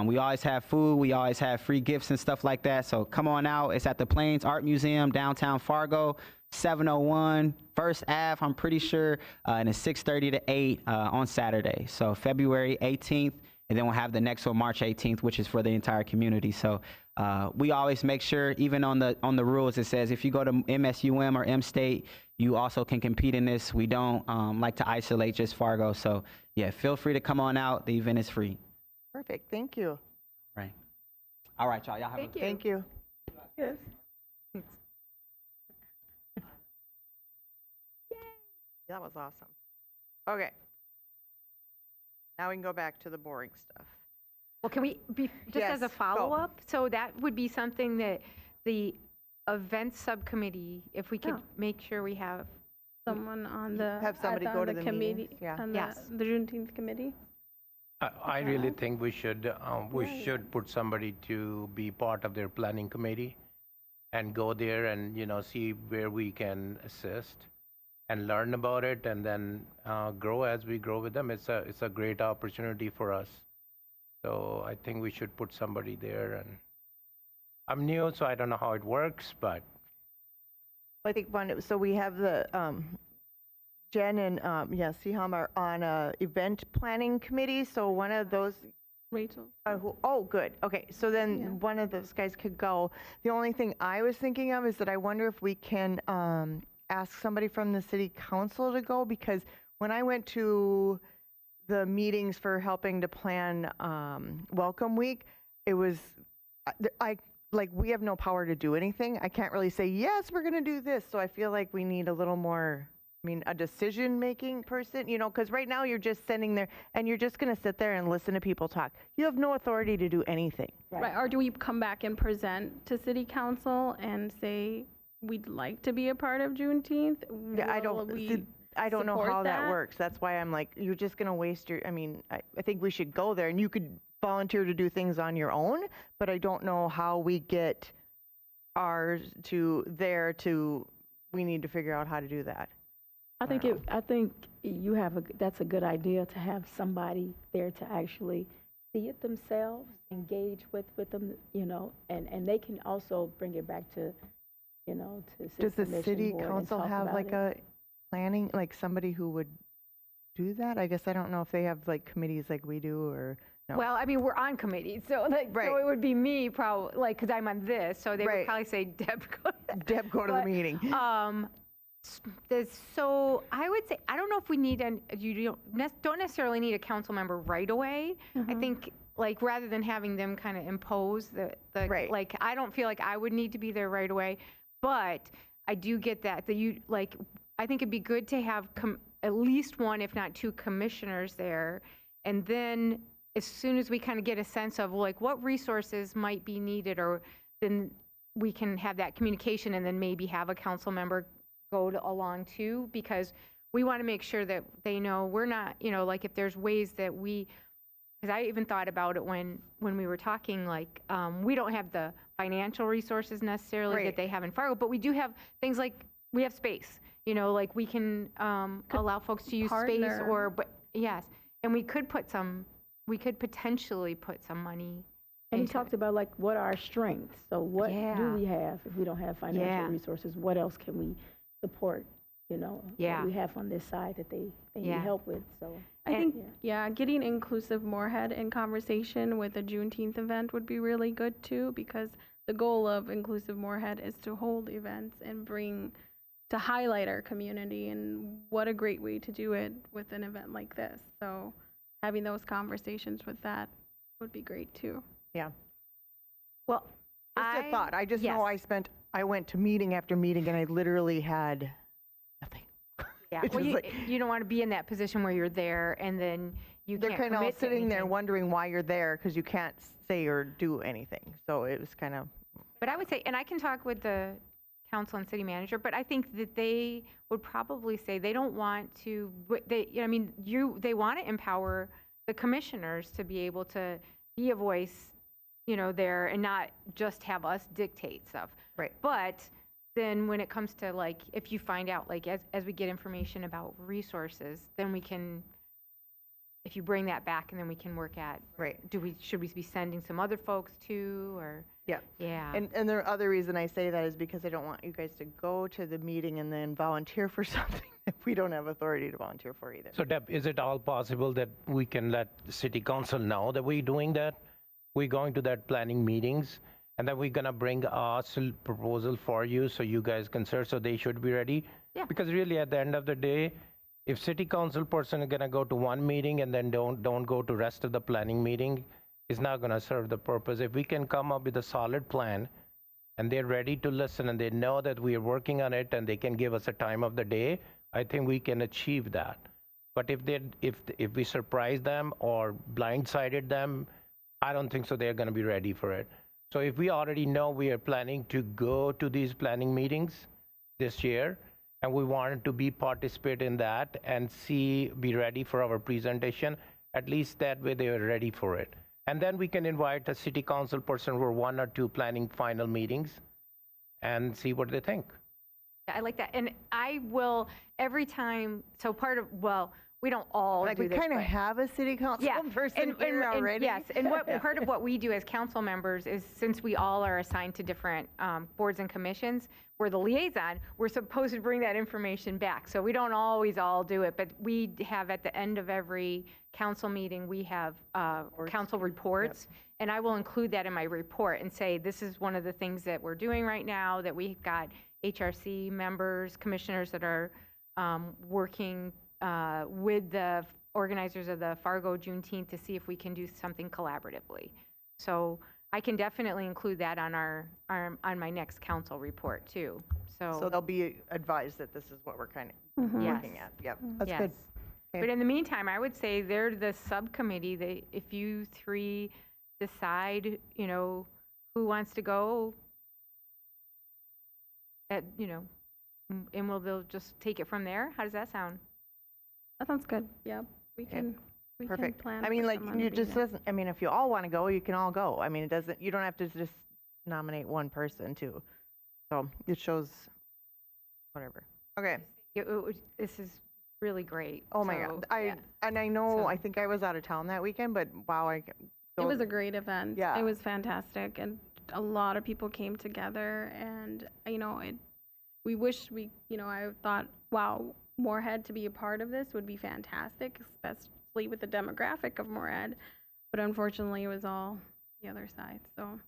We always have food. We always have free gifts and stuff like that. So come on out. It's at the Plains Art Museum, downtown Fargo, 701 First Ave, I'm pretty sure, and it's 6:30 to 8 on Saturday. So February 18th, and then we'll have the next one March 18th, which is for the entire community. So we always make sure, even on the rules, it says if you go to MSUM or M-State, you also can compete in this. We don't like to isolate just Fargo. So yeah, feel free to come on out. The event is free. Perfect. Thank you. Right. All right, y'all. Y'all have a Thank you. Yes. That was awesome. Okay. Now we can go back to the boring stuff. Well, can we, just as a Yes, go. follow-up, so that would be something that the events subcommittee, if we could Yeah. make sure we have, Someone on the Have somebody go to the committee, meetings, yeah. on Yes. the Juneteenth committee. I really think we should put somebody to be part of their planning committee and go there and, see where we can assist and learn about it, and then grow as we grow with them. It's a great opportunity for us. So I think we should put somebody there. And I'm new, so I don't know how it works, but I think so we have the, Jen and, Siham are on a event planning committee, so one of those, Rachel. oh, good, okay, so then Yeah. one of those guys could go. The only thing I was thinking of is that I wonder if we can ask somebody from the city council to go, because when I went to the meetings for helping to plan Welcome Week, it was, like, we have no power to do anything. I can't really say, yes, we're going to do this. So I feel like we need a little more, a decision-making person, because right now you're just sitting there and you're just going to sit there and listen to people talk. You have no authority to do anything. Right, or do we come back and present to city council and say, we'd like to be a part of Juneteenth? Yeah, I Will don't, we I don't know support how that that? works. That's why I'm like, you're just going to waste your, I think we should go there and you could volunteer to do things on your own, but I don't know how we get ours we need to figure out how to do that. I think you have that's a good idea to have somebody there to actually see it themselves, engage with them, and they can also bring it back to, to Does the commission city board and council talk have about like it. a planning, like somebody who would do that? I guess I don't know if they have like committees like we do or no. Well, I mean, we're on committees, so so Right. it would be me probably, like, because I'm on this, so they Right. would probably say, Deb, go ahead. Deb, go to the But, meeting. So I would say, I don't know if we need, you don't necessarily need a council member right away. I think, like, rather than having them kind of impose Right. like, I don't feel like I would need to be there right away, but I do get that, I think it'd be good to have at least one, if not two commissioners there, and then as soon as we kind of get a sense of, like, what resources might be needed, or then we can have that communication and then maybe have a council member go along too, because we want to make sure that they know we're not, like, if there's ways that because I even thought about it when we were talking, like, we don't have the financial resources necessarily Right. that they have in Fargo, but we do have things like, we have space, like we can allow folks to use space, partner. but yes, and we could potentially put some money And he into talked it. about, like, what are our strengths? So what Yeah. do we have if we don't have financial Yeah. resources? What else can we support, Yeah. what we have on this side that they need Yeah. help with? So I think, Yeah. getting inclusive Moorhead in conversation with a Juneteenth event would be really good too, because the goal of inclusive Moorhead is to hold events and to highlight our community, and what a great way to do it with an event like this. So having those conversations with that would be great too. Yeah. Well, Just a thought. I just know I went to meeting after meeting and I literally had nothing. Yeah, It's well, just you, like- you don't want to be in that position where you're there and then you They're can't kind of all commit to sitting there anything. wondering why you're there because you can't say or do anything. So it was kind of, But I would say, and I can talk with the council and city manager, but I think that they would probably say they don't want to, they want to empower the commissioners to be able to be a voice, there, and not just have us dictate stuff. Right. But then when it comes to, like, if you find out, like, as we get information about resources, then we can, if you bring that back, and then we can work at, right. should we be sending some other folks too, or? Yeah. Yeah. And the other reason I say that is because I don't want you guys to go to the meeting and then volunteer for something that we don't have authority to volunteer for either. so Deb, is it all possible that we can let the city council know that we're doing that? We're going to that planning meetings, and then we're gonna bring a proposal for you so you guys can search, so they should be ready? Yeah. Because really, at the end of the day, if city council person is gonna go to one meeting and then don't go to rest of the planning meeting, it's not gonna serve the purpose. If we can come up with a solid plan and they're ready to listen and they know that we are working on it and they can give us a time of the day, I think we can achieve that. But if we surprise them or blindsided them, I don't think so they're gonna be ready for it. So if we already know we are planning to go to these planning meetings this year, and we wanted to participate in that and be ready for our presentation, at least that way they are ready for it. And then we can invite a city council person for one or two planning final meetings and see what they think. I like that. And I will, every time, so we don't all Like, do we this. kind of but- have a city council person here already. Yes, and part of what we do as council members is, since we all are assigned to different boards and commissions, we're the liaison, we're supposed to bring that information back. So we don't always all do it, but we have, at the end of every council meeting, we have council reports. And I will include that in my report and say, this is one of the things that we're doing right now, that we've got HRC members, commissioners that are working with the organizers of the Fargo Juneteenth to see if we can do something collaboratively. So I can definitely include that on on my next council report too. So they'll be advised that this is what we're kind of Yes. looking at. Yep, that's Yes. good. But in the meantime, I would say they're the subcommittee. If you three decide, who wants to go, they'll just take it from there. How does that sound? That sounds good. Yep. We can Perfect. plan I mean, for like, someone you to be just there. doesn't, I mean, if you all want to go, you can all go. I mean, you don't have to just nominate one person too. So it shows, whatever. Okay. This is really great. Oh my So, God. yeah. And I know, So- I think I was out of town that weekend, but wow, It was a great event. Yeah. It was fantastic, and a lot of people came together, and we wish I thought, wow, Moorhead to be a part of this would be fantastic, especially with the demographic of Moorhead. But unfortunately, it was all the other side. So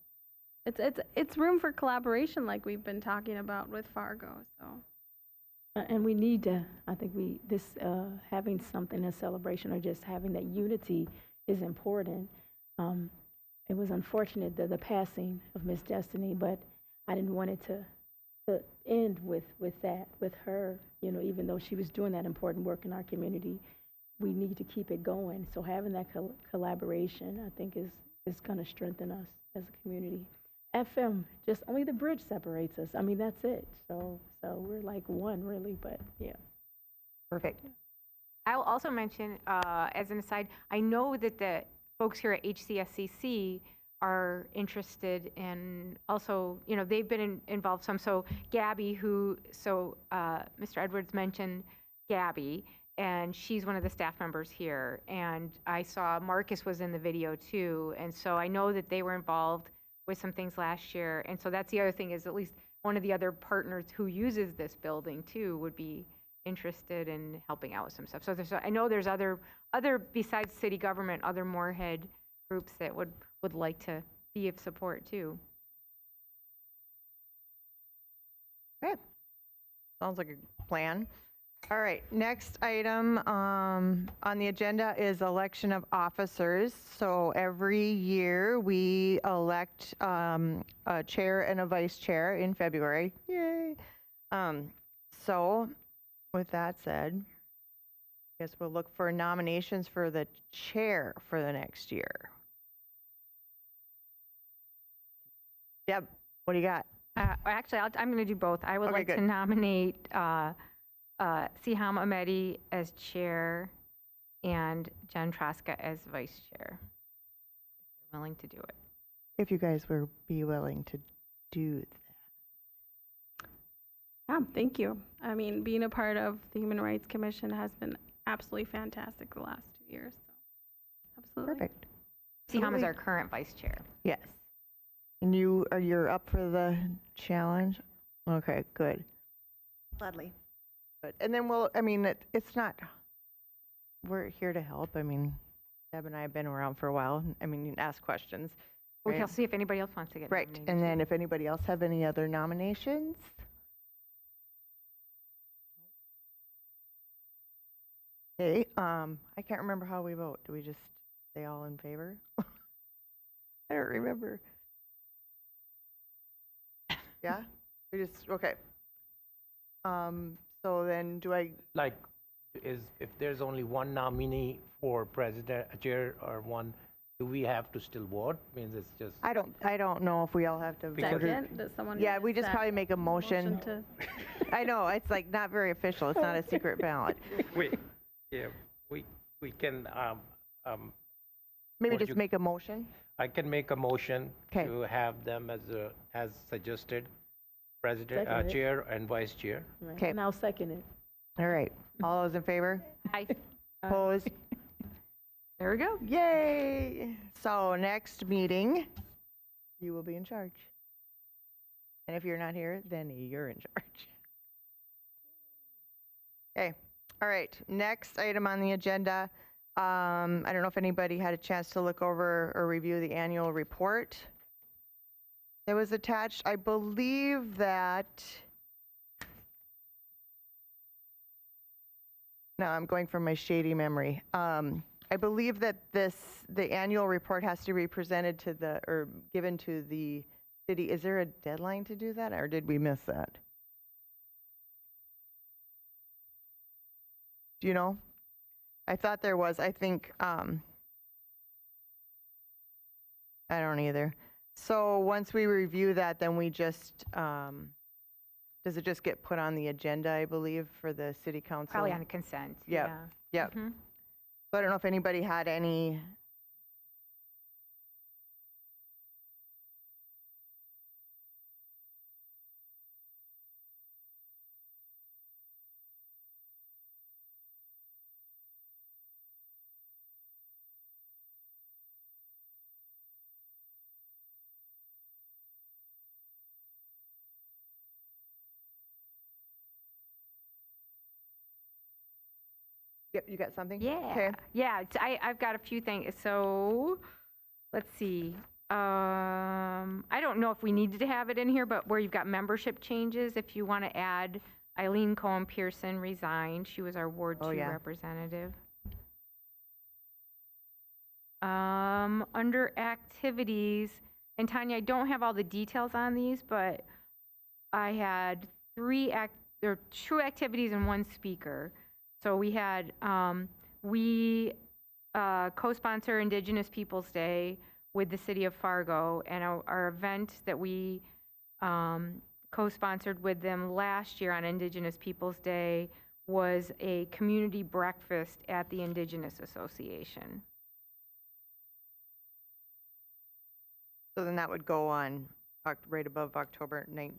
it's room for collaboration, like we've been talking about with Fargo. So And we need to, I think having something, a celebration, or just having that unity is important. It was unfortunate the passing of Miss Destiny, but I didn't want it to end with that, with her, even though she was doing that important work in our community. We need to keep it going. So having that collaboration, I think, is going to strengthen us as a community. FM, just only the bridge separates us. I mean, that's it. So we're like one, really, but yeah. perfect. I'll also mention, as an aside, I know that the folks here at HCSCC are interested in also, they've been involved some. So Gabby, Mr. Edwards mentioned Gabby, and she's one of the staff members here. And I saw Marcus was in the video too. And so I know that they were involved with some things last year. And so that's the other thing, is at least one of the other partners who uses this building too would be interested in helping out with some stuff. So I know there's other besides city government, other Moorhead groups that would like to be of support too. Okay. Sounds like a plan. All right, next item on the agenda is election of officers. So every year we elect a chair and a vice chair in February. Yay. So with that said, I guess we'll look for nominations for the chair for the next year. Deb, what do you got? Actually, I'm going to do both. I would Okay, like good. to nominate Siham Ahmedi as chair and Jen Traska as vice chair. If they're willing to do it. If you guys will be willing to do that. yeah, thank you. I mean, being a part of the Human Rights Commission has been absolutely fantastic the last 2 years. So absolutely. Perfect. Siham is Absolutely. our current vice chair. Yes. And you're up for the challenge? Okay, good. Gladly. Good. And then it's not, we're here to help. I mean, Deb and I have been around for a while. I mean, you can ask questions. We'll Right. see if anybody else wants to get Right. nominated. And then if anybody else have any other nominations? Okay, I can't remember how we vote. Do we just say all in favor? I don't remember. Yeah? We just, okay. So then Like, if there's only one nominee for president, chair, or one, do we have to still vote? Means it's just. I don't know if we all have to vote. or- Second, does someone? Yeah, want we just sec- probably make a motion. to- I know, it's like not very official. It's not a secret ballot. We can, Maybe Or just you- make a motion. I can make a motion 'Kay. to have them as suggested, president, Second it. chair and vice chair. Right. 'Kay. And I'll second it. All right. All those in favor? Aye. Opposed? There we go. Yay! So next meeting, you will be in charge. And if you're not here, then you're in charge. Okay, all right, next item on the agenda. I don't know if anybody had a chance to look over or review the annual report that was attached. I believe that, no, I'm going from my shady memory. I believe that the annual report has to be presented to or given to the city. Is there a deadline to do that, or did we miss that? Do you know? I thought there was. I think, I don't either. So once we review that, then we just, does it just get put on the agenda, I believe, for the city council? Probably on consent. Yep. Yeah. Yep. Mhm. So I don't know if anybody had any. Yep, you got something? Yeah. Okay. Yeah. I've got a few things. So let's see. I don't know if we needed to have it in here, but where you've got membership changes, if you want to add Eileen Cohen Pearson resigned. She was our Ward 2 yeah. representative. Under activities, and Tanya, I don't have all the details on these, but I had there were 2 activities and 1 speaker. So we had, co-sponsor Indigenous Peoples Day with the city of Fargo, and our event that we co-sponsored with them last year on Indigenous Peoples Day was a community breakfast at the Indigenous Association. So then that would go on right above October 9th.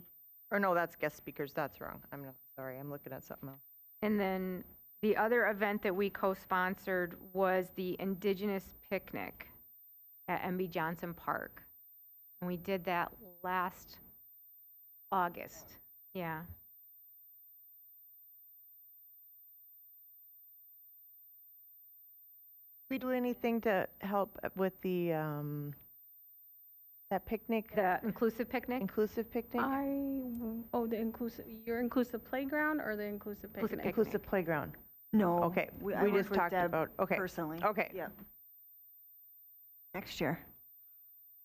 Or no, that's guest speakers. That's wrong. I'm not, sorry. I'm looking at something else. And then the other event that we co-sponsored was the Indigenous Picnic at MB Johnson Park. And we did that last August. Yeah. We do anything to help with the that picnic, The inclusive picnic? inclusive picnic, The inclusive, your inclusive playground or the inclusive Inclusive picnic? inclusive playground? No. Okay, I we worked just with talked Deb about. Okay, Personally. okay. Yep. Next year.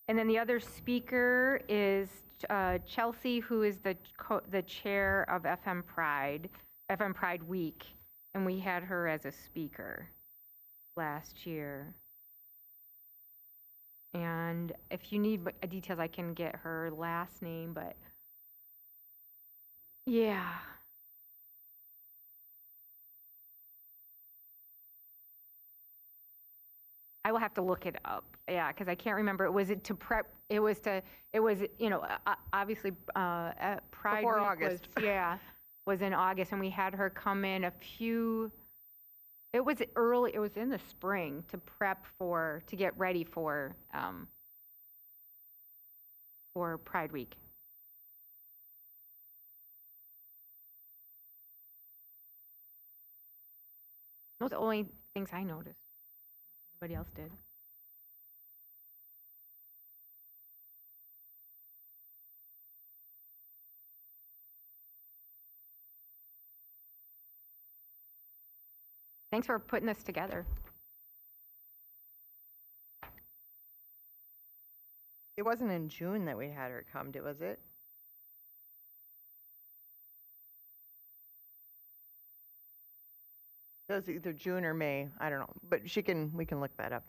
And then the other speaker is Chelsea, who is the chair of FM Pride Week. And we had her as a speaker last year. And if you need details, I can get her last name, but yeah. I will have to look it up. Yeah, because I can't remember. Was it to prep? It was, obviously, Pride Before Week August. was in August, and we had her come in it was early, it was in the spring to to get ready for Pride Week. Those are the only things I noticed. Anybody else did? Thanks for putting this together. It wasn't in June that we had her come, was it? It was either June or May. I don't know, but we can look that up.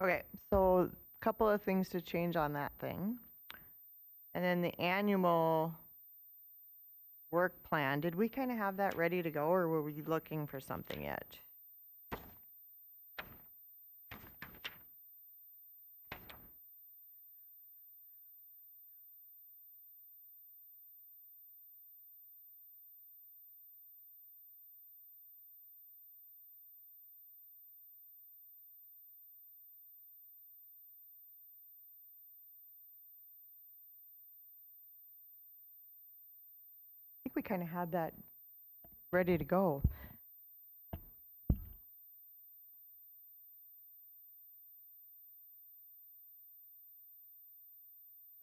Okay, so a couple of things to change on that thing. And then the annual work plan, did we kind of have that ready to go, or were we looking for something yet? think we kind of had that ready to go.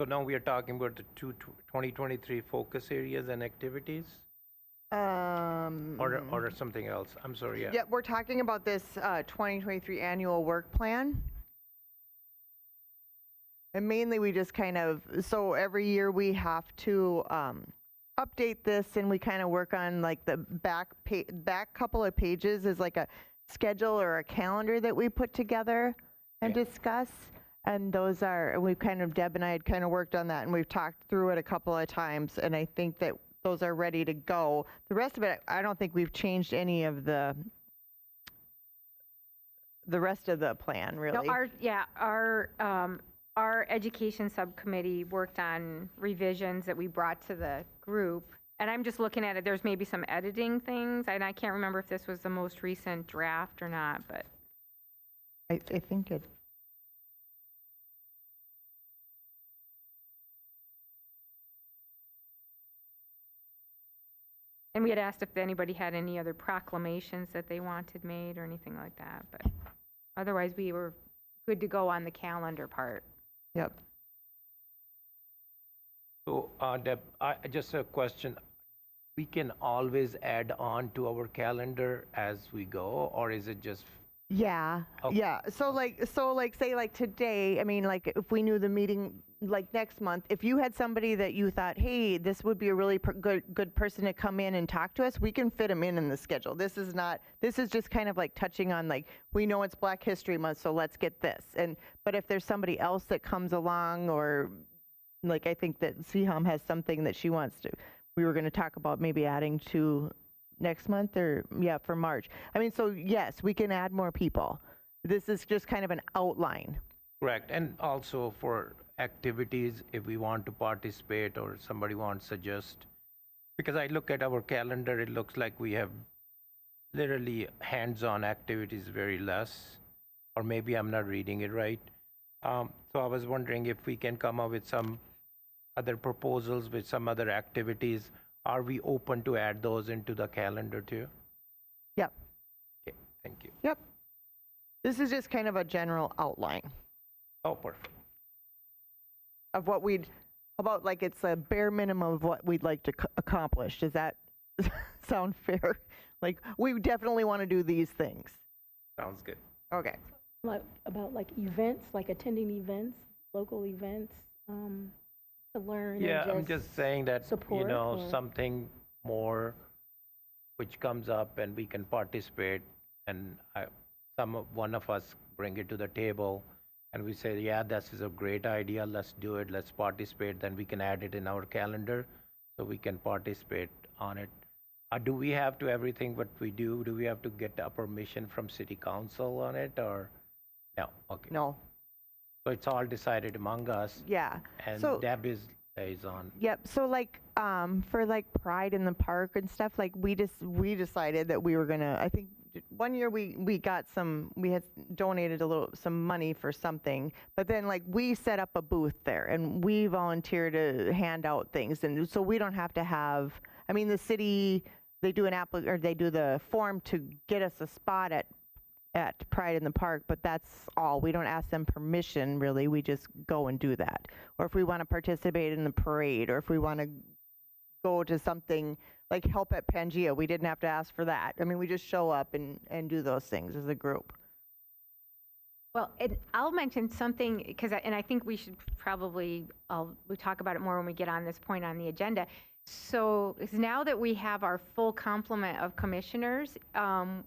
So now we are talking about the 2023 focus areas and activities, or something else. I'm sorry. Yeah. Yeah, we're talking about this 2023 annual work plan. And mainly we just kind of, so every year we have to update this, and we kind of work on like the back couple of pages is like a schedule or a calendar that we put together and discuss. And those are, we've kind of, Deb and I had kind of worked on that, and we've talked through it a couple of times, and I think that those are ready to go. The rest of it, I don't think we've changed any of the rest of the plan, really. No, our education subcommittee worked on revisions that we brought to the group. And I'm just looking at it, there's maybe some editing things, and I can't remember if this was the most recent draft or not, but. I think it. And we had asked if anybody had any other proclamations that they wanted made or anything like that, but otherwise we were good to go on the calendar part. Yep. So, Deb, just a question. We can always add on to our calendar as we go, or is it just? Yeah, Okay. yeah. So like say like today, I mean, like if we knew the meeting like next month, if you had somebody that you thought, hey, this would be a really good person to come in and talk to us, we can fit them in the schedule. This is just kind of like touching on like, we know it's Black History Month, so let's get this. But if there's somebody else that comes along, or like I think that Siham has something that she wants to, we were going to talk about maybe adding to next month, or for March. I mean, so yes, we can add more people. This is just kind of an outline. Correct. And also for activities, if we want to participate or somebody wants to suggest, because I look at our calendar, it looks like we have literally hands-on activities very less, or maybe I'm not reading it right. So I was wondering if we can come up with some other proposals with some other activities. Are we open to add those into the calendar too? Yep. Okay, thank you. Yep. This is just kind of a general outline Oh, perfect. of what about like it's a bare minimum of what we'd like to accomplish. Does that sound fair? Like, we definitely want to do these things. Sounds good. Okay. Like, about like events, like attending events, local events, to learn. Yeah, and I'm just saying that, support, or- something more which comes up and we can participate, and one of us bring it to the table and we say, yeah, this is a great idea, let's do it, let's participate, then we can add it in our calendar so we can participate on it. Do we have to, everything what we do we have to get a permission from city council on it, or no? Okay. No. So it's all decided among us, Yeah. and So- Deb is liaison. Yep. So like for like Pride in the Park and stuff, like we decided that we were gonna. I think one year we had donated some money for something, but then like we set up a booth there and we volunteered to hand out things, and so we don't have to have. I mean, the city, they do they do the form to get us a spot at Pride in the Park, but that's all. We don't ask them permission, really. We just go and do that. Or if we want to participate in the parade, or if we want to go to something like help at Pangea, we didn't have to ask for that. I mean, we just show up and do those things as a group. Well, I'll mention something, because I think we should probably, we'll talk about it more when we get on this point on the agenda. So now that we have our full complement of commissioners,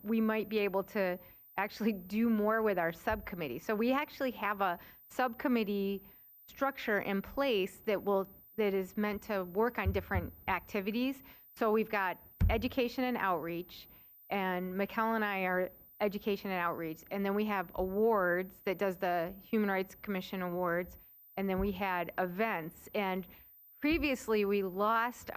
we might be able to actually do more with our subcommittee. So we actually have a subcommittee structure in place that is meant to work on different activities. So we've got education and outreach, and Mikkel and I are education and outreach. And then we have awards that does the Human Rights Commission awards. And then we had events. And previously we lost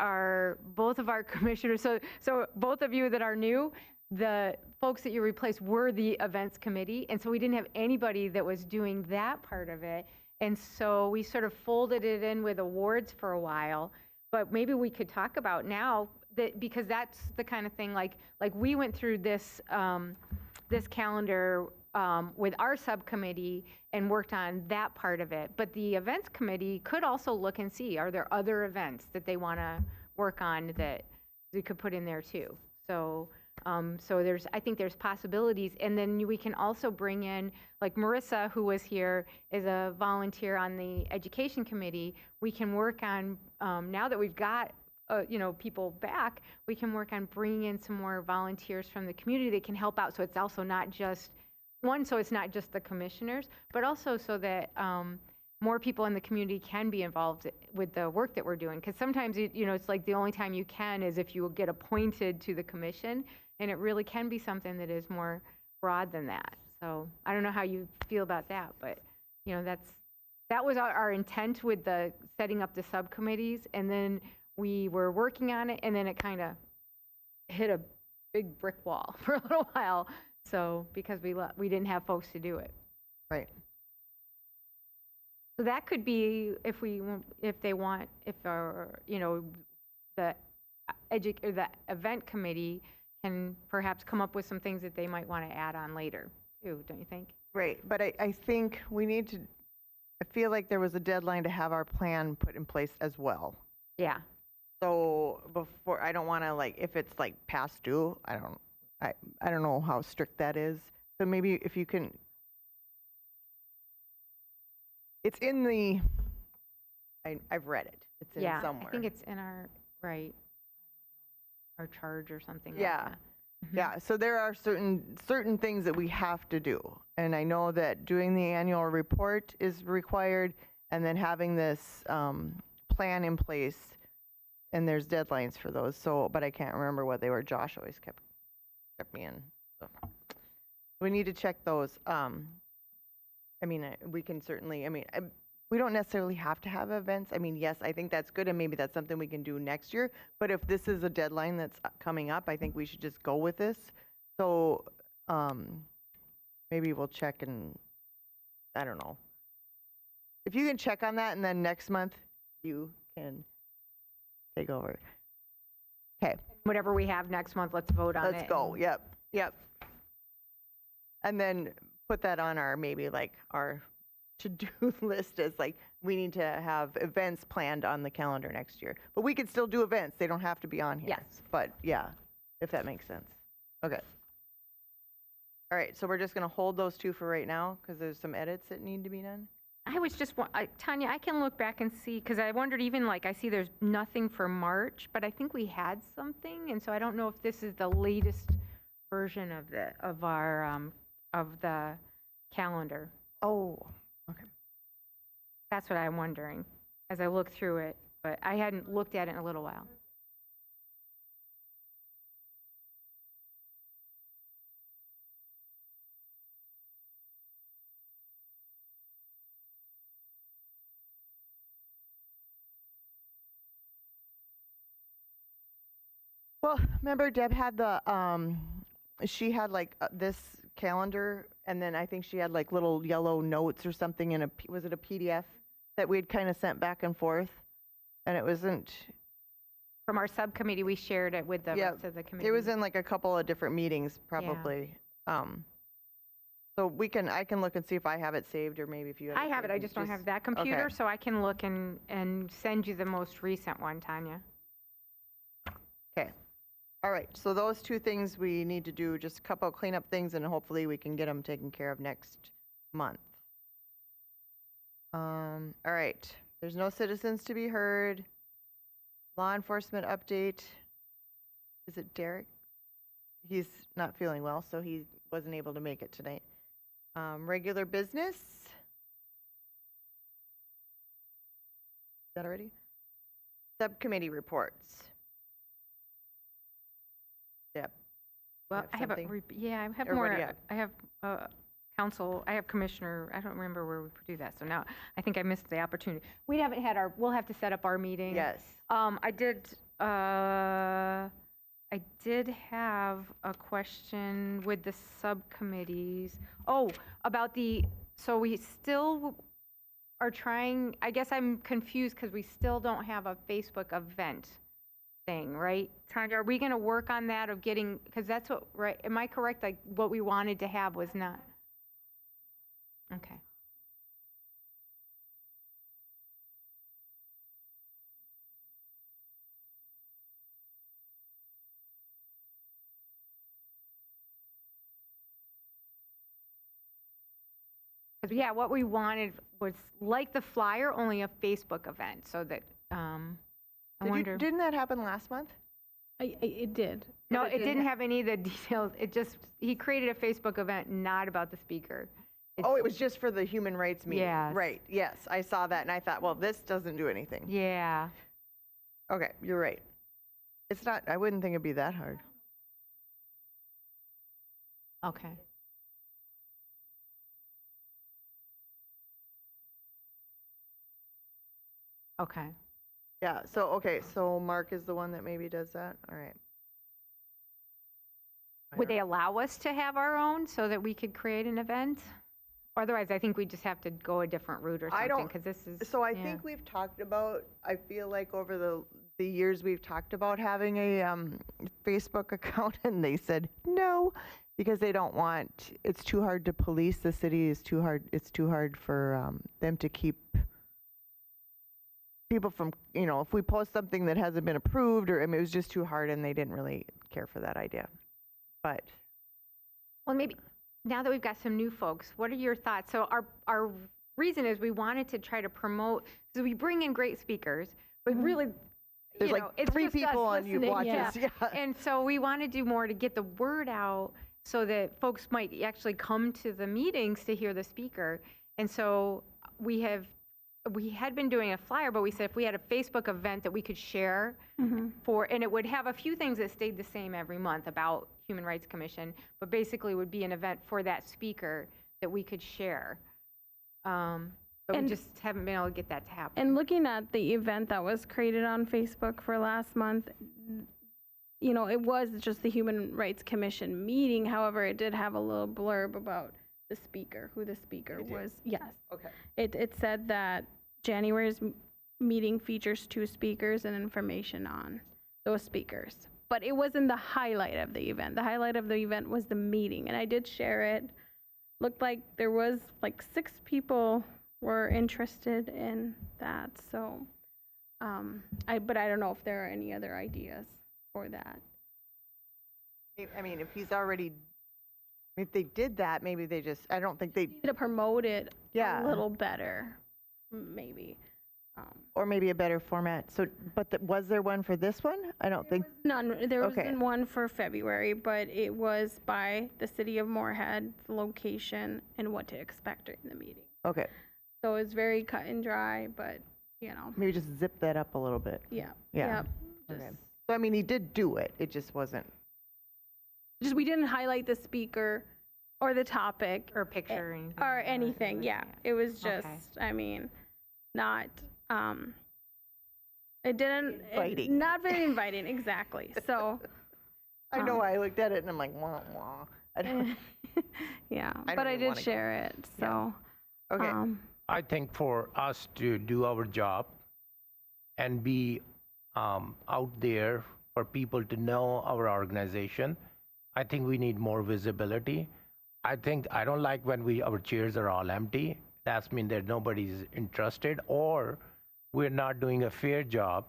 both of our commissioners. So both of you that are new, the folks that you replaced were the events committee. And so we didn't have anybody that was doing that part of it. And so we sort of folded it in with awards for a while. but maybe we could talk about now that, because that's the kind of thing, like we went through this, this calendar with our subcommittee and worked on that part of it. But the events committee could also look and see, are there other events that they want to work on that we could put in there too? So, so I think there's possibilities. And then we can also bring in, like Marissa, who was here, is a volunteer on the education committee. We can work on, now that we've got, people back, we can work on bringing in some more volunteers from the community that can help out. So it's also not just, so it's not just the commissioners, but also so that more people in the community can be involved with the work that we're doing. Because sometimes, it's like the only time you can is if you get appointed to the commission, and it really can be something that is more broad than that. So I don't know how you feel about that, but that was our intent with the setting up the subcommittees, and then we were working on it, and then it kind of hit a big brick wall for a little while. So because we didn't have folks to do it. Right. So that could be if our, the the event committee can perhaps come up with some things that they might want to add on later too, don't you think? Right, but I think we need to, I feel like there was a deadline to have our plan put in place as well. Yeah. So before, I don't want to, like, if it's like past due, I don't know how strict that is. So maybe if you can, it's in the, I've read it. It's in Yeah, somewhere. I think it's in our, right, our charge or something Yeah. like that. Mhm. Yeah, so there are certain things that we have to do. And I know that doing the annual report is required, and then having this plan in place, and there's deadlines for those. So, but I can't remember what they were. Josh always kept me in. So we need to check those. We can certainly, we don't necessarily have to have events. Yes, I think that's good, and maybe that's something we can do next year. But if this is a deadline that's coming up, I think we should just go with this. So maybe we'll check, and I don't know. If you can check on that, and then next month you can take over. Okay. Whatever we have next month, let's vote on it. Let's go. Yep. And then put that on our, maybe like our to-do list as like, we need to have events planned on the calendar next year. But we could still do events. They don't have to be on here. Yes. But yeah, if that makes sense. Okay. All right, so we're just going to hold those two for right now because there's some edits that need to be done. I was just, Tanya, I can look back and see, because I wondered even, like, I see there's nothing for March, but I think we had something, and so I don't know if this is the latest version of the calendar. Oh, okay. That's what I'm wondering as I look through it, but I hadn't looked at it in a little while. Well, remember Deb had she had like this calendar, and then I think she had like little yellow notes or something in was it a PDF that we'd kind of sent back and forth? And it wasn't. From our subcommittee, we shared it with the rest of the committee. It was in like a couple of different meetings, probably. So I can look and see if I have it saved, or maybe if you have I have it, I just don't have that computer, okay. so I can look and send you the most recent one, Tanya. Okay. All right, so those two things we need to do, just a couple of cleanup things, and hopefully we can get them taken care of next month. All right, there's no citizens to be heard. Law enforcement update. Is it Derek? He's not feeling well, so he wasn't able to make it tonight. Regular business. Is that already? Subcommittee reports. Yep. Well, I have something? I have Or what do more. you have? I have council. I have commissioner. I don't remember where we do that. So now I think I missed the opportunity. We haven't had we'll have to set up our meeting. Yes. I did have a question with the subcommittees. Oh, about so we still are trying, I guess I'm confused because we still don't have a Facebook event thing, right? Tanya, are we going to work on that of getting, because that's what, right, am I correct? Like what we wanted to have was not. Okay. Yeah, what we wanted was like the flyer, only a Facebook event, so that, I wonder. Didn't that happen last month? It did. No, it it didn't didn't have any of the details. It just, he created a Facebook event not about the speaker. Oh, it was just for the human rights meeting. Yes. Right, yes, I saw that and I thought, well, this doesn't do anything. Yeah. Okay, you're right. It's not, I wouldn't think it'd be that hard. Okay. Okay. Yeah, so, okay, so Mark is the one that maybe does that? All right. Would they allow us to have our own so that we could create an event? Otherwise, I think we just have to go a different route or I something, don't- because this is. So I yeah. think we've talked about, I feel like over the years, we've talked about having a Facebook account, and they said no, because they don't want, it's too hard to police, the city is too hard, it's too hard for them to keep people from, you know, if we post something that hasn't been approved, or, I mean, it was just too hard, and they didn't really care for that idea. But Well, maybe, now that we've got some new folks, what are your thoughts? So our reason is we wanted to try to promote, so we bring in great speakers, but really, there's you like know, it's 3 just us people on you listening, watch yeah. us. Yeah. And so we want to do more to get the word out so that folks might actually come to the meetings to hear the speaker. And so we had been doing a flyer, but we said if we had a Facebook event that we could share for, and it would have a few things that stayed the same every month about Human Rights Commission, but basically would be an event for that speaker that we could share. But we just haven't been able to get that to happen. And looking at the event that was created on Facebook for last month, you know, it was just the Human Rights Commission meeting. However, it did have a little blurb about the speaker, who the speaker was. Yes. Okay. It said that January's meeting features 2 speakers and information on those speakers. But it wasn't the highlight of the event. The highlight of the event was the meeting, and I did share it. Looked like there was like 6 people were interested in that. So, but I don't know if there are any other ideas for that. I mean, if he's already, if they did that, maybe they just, I don't think they, To promote it Yeah. a little better, maybe. or maybe a better format. So, but was there one for this one? I don't think, None. There Okay. wasn't one for February, but it was by the city of Moorhead, the location, and what to expect during the meeting. okay, So it's very cut and dry, but, you know, maybe just zip that up a little bit. yeah. Yeah. Yep. Okay. So, I mean, he did do it, it just wasn't. Just we didn't highlight the speaker or the topic Or a picture or anything. or anything. Yeah. It was just, Okay. I mean, not, it didn't, Inviting. not very inviting, exactly. So, I know, I looked at it and I'm like, wah, wah. I don't, yeah, I but don't I even did wanna go. share it. So, okay, I think for us to do our job and be out there for people to know our organization, I think we need more visibility. I don't like when our chairs are all empty. That means that nobody's interested, or we're not doing a fair job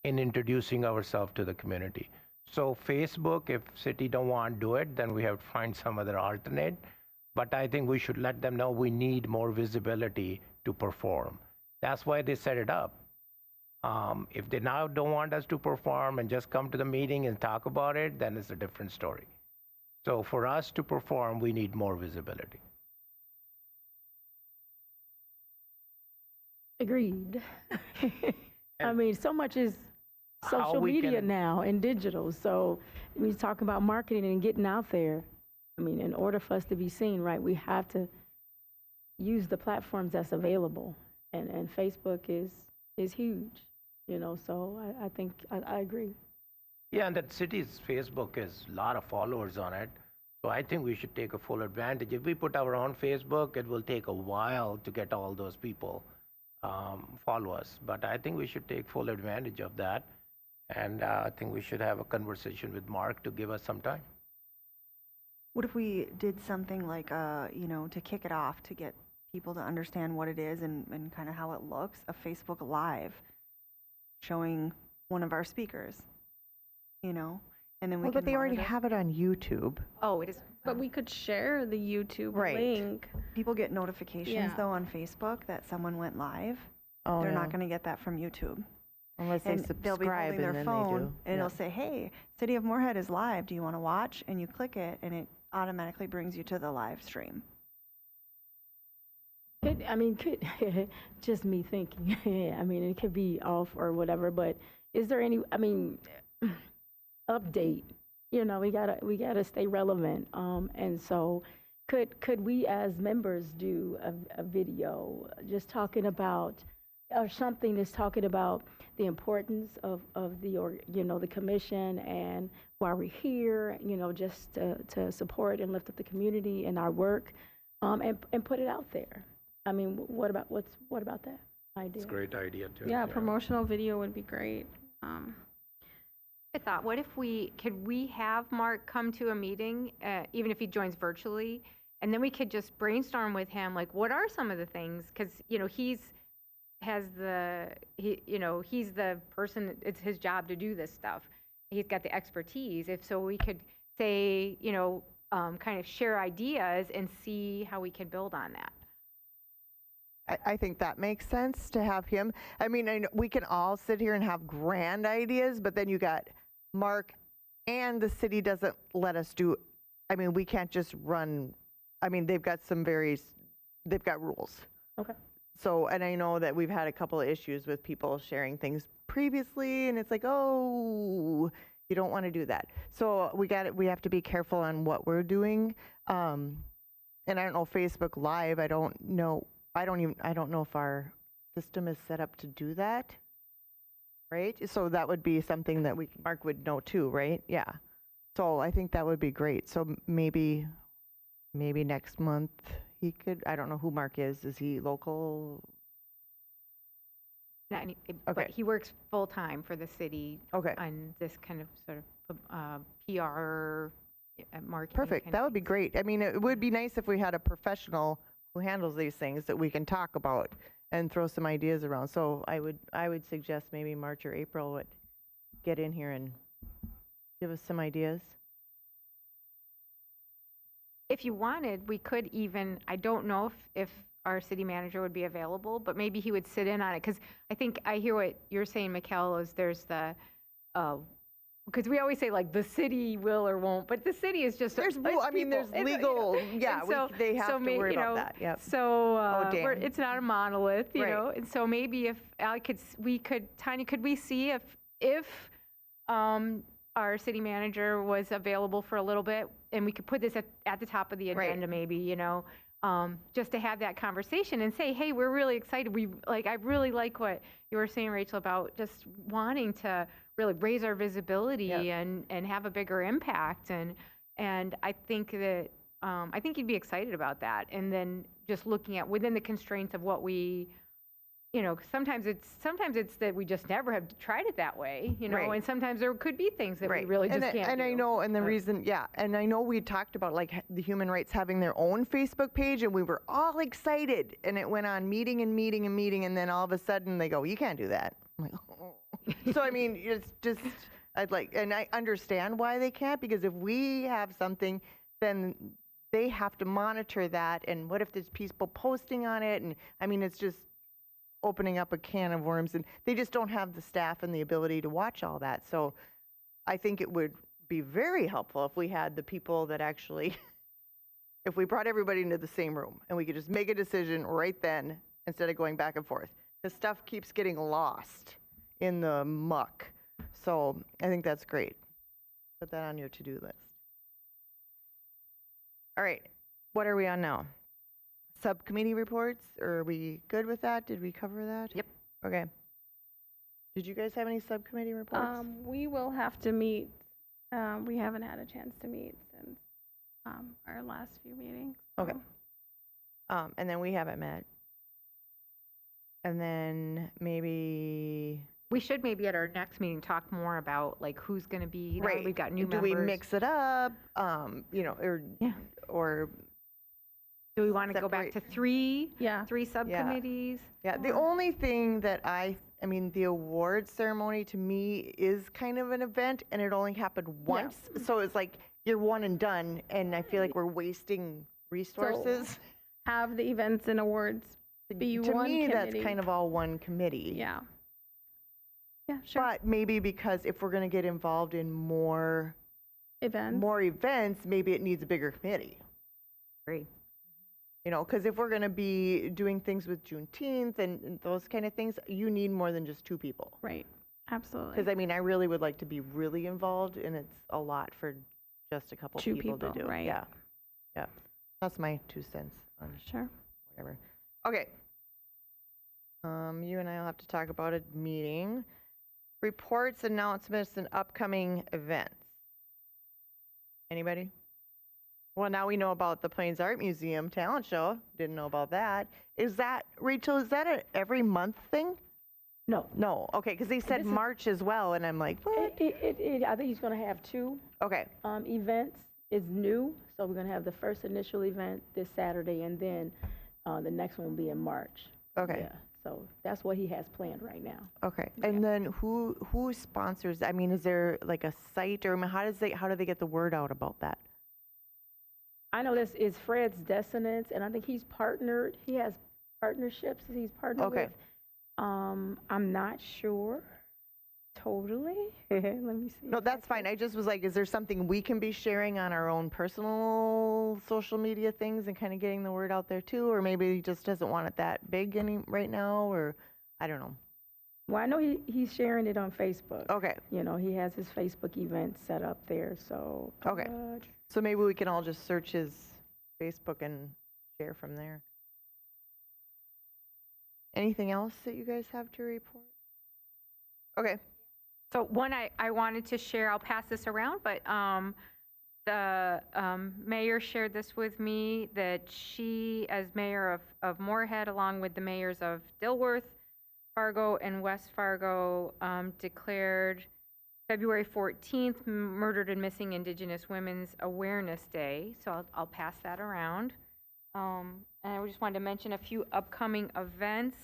in introducing ourselves to the community. So Facebook, if city don't want to do it, then we have to find some other alternate. But I think we should let them know we need more visibility to perform. That's why they set it up. If they now don't want us to perform and just come to the meeting and talk about it, then it's a different story. So for us to perform, we need more visibility. Agreed. I mean, so much is How social we media can- now and digital. So when you talk about marketing and getting out there, I mean, in order for us to be seen, right, we have to use the platforms that's available. And Facebook is huge, you know, so I think I agree. Yeah, and that city's Facebook has a lot of followers on it. So I think we should take a full advantage. If we put our own Facebook, it will take a while to get all those people follow us. But I think we should take full advantage of that. And I think we should have a conversation with Mark to give us some time. What if we did something like, to kick it off, to get people to understand what it is and kind of how it looks, a Facebook Live showing one of our speakers, and then we Well, can but they already monitor. have it on YouTube. Oh, it is. But we could share the YouTube Right. link. People get notifications, Yeah. though, on Facebook that someone went live. Oh, They're yeah. not going to get that from YouTube. Unless they And they'll be subscribe holding and their then phone, they do. and it'll say, hey, City of Moorhead is live. Do you want to watch? And you click it, and it automatically brings you to the live stream. Could just me thinking. It could be off or whatever, but is there any? Update. We gotta stay relevant. And so, could we as members do a video just talking about, or something that's talking about the importance of the commission and why we're here. Just to support and lift up the community and our work, and put it out there. What about that idea? It's a great idea, too. Yeah, promotional video would be great. I thought, what if could we have Mark come to a meeting, even if he joins virtually, and then we could just brainstorm with him, like, what are some of the things? Because, he's the person, it's his job to do this stuff. He's got the expertise. If so, we could say, kind of share ideas and see how we can build on that. I think that makes sense to have him. I know we can all sit here and have grand ideas, but then you got Mark, and the city doesn't let us do. We can't just run. They've got they've got rules. Okay. So, and I know that we've had a couple of issues with people sharing things previously, and it's like, oh, you don't want to do that. So we have to be careful on what we're doing. And I don't know, Facebook Live, I don't know if our system is set up to do that, right? So that would be something that Mark would know too, right? Yeah. So I think that would be great. So maybe next month he could, I don't know who Mark is. Is he local? Not any, Okay. But he works full-time for the city Okay. on this kind of sort of PR marketing. Perfect. kind That of would be things. great. It would be nice if we had a professional who handles these things that we can talk about and throw some ideas around. So I would suggest maybe March or April would get in here and give us some ideas. If you wanted, we could even, I don't know if our city manager would be available, but maybe he would sit in on it. Because I think I hear what you're saying, Mikkel, is there's the, because we always say like the city will or won't, but the city is just, There's it's rule. There's people. It's, legal. Yeah, and so- they have so to may- worry you about know, that. Yep. So Dan. it's not a monolith, you Right. know. And so maybe if Tanya, could we see if our city manager was available for a little bit, and we could put this at the top of the Right. agenda, maybe, just to have that conversation and say, hey, we're really excited. I really like what you were saying, Rachel, about just wanting to really raise our visibility Yep. and have a bigger impact. And I think that I think you'd be excited about that. And then just looking at within the constraints of what we, sometimes it's that we just never have tried it that way, Right. and sometimes there could be things that we Right. really and just can't And do. I know, and the But- reason, and I know we talked about like the human rights having their own Facebook page, and we were all excited, and it went on meeting and meeting and meeting, and then all of a sudden they go, you can't do that. I'm like, oh. So it's just, and I understand why they can't, because if we have something, then they have to monitor that, and what if there's people posting on it, and it's just opening up a can of worms, and they just don't have the staff and the ability to watch all that. So I think it would be very helpful if we had the people that actually, if we brought everybody into the same room and we could just make a decision right then instead of going back and forth. Because stuff keeps getting lost in the muck. So I think that's great. Put that on your to-do list. All right, what are we on now? Subcommittee reports, are we good with that? Did we cover that? Yep. Okay. Did you guys have any subcommittee reports? We will have to meet. We haven't had a chance to meet since our last few meetings. Okay. And then we haven't met. And then maybe, We should maybe at our next meeting talk more about like who's going to be, now that right. we've got new Do members. we mix it up? Yeah. Or Do we want to go back separate- to three? Yeah. Three subcommittees? Yeah, the only thing that I mean, the award ceremony to me is kind of an event, and it only happened once. So it's like you're one and done, and I feel like we're wasting resources. Have the events and awards be To one me, committee. that's kind of all one committee. Yeah. Yeah, sure. But maybe because if we're going to get involved in more events, maybe it needs a bigger committee. Agree. Because if we're going to be doing things with Juneteenth and those kind of things, you need more than just 2 people. Right. Absolutely. Because, I mean, I really would like to be really involved, and it's a lot for just a couple 2 people to people, do. right. Yeah. Yeah. That's my 2 cents on Sure. whatever. Okay. You and I will have to talk about a meeting. Reports, announcements, and upcoming events. Anybody? Well, now we know about the Plains Art Museum talent show. Didn't know about that. Is that, Rachel, is that an every month thing? No. No. Okay, because they said This is- March as well, and I'm like, what? I think he's going to have 2 Okay. events. It's new, so we're going to have the first initial event this Saturday, and then the next one will be in March. Okay. Yeah, so that's what he has planned right now. Okay. And then who sponsors? I mean, is there like a site, or I mean, how do they get the word out about that? I know this is Fred's Dissonance, and I think he's partnered. He has partnerships that he's partnered Okay. with. I'm not sure totally. Let me see. No, that's fine. I just was like, is there something we can be sharing on our own personal social media things and kind of getting the word out there too? Or maybe he just doesn't want it that big right now, or I don't know. Well, I know he's sharing it on Facebook. Okay. He has his Facebook event set up there, so. Okay. So maybe we can all just search his Facebook and share from there. Anything else that you guys have to report? Okay. So one I wanted to share, I'll pass this around, but the mayor shared this with me, that she, as mayor of Moorhead, along with the mayors of Dilworth, Fargo, and West Fargo, declared February 14th Murdered and Missing Indigenous Women's Awareness Day. So I'll pass that around. And I just wanted to mention a few upcoming events.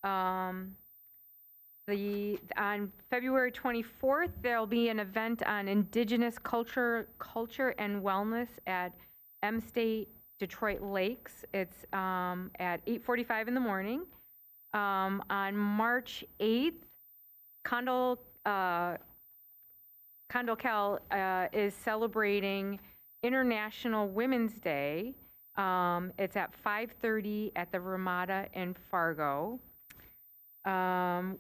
On February 24th, there'll be an event on Indigenous culture and wellness at M State Detroit Lakes. It's at 8:45 in the morning. On March 8th, CondoCal is celebrating International Women's Day. It's at 5:30 at the Ramada in Fargo. On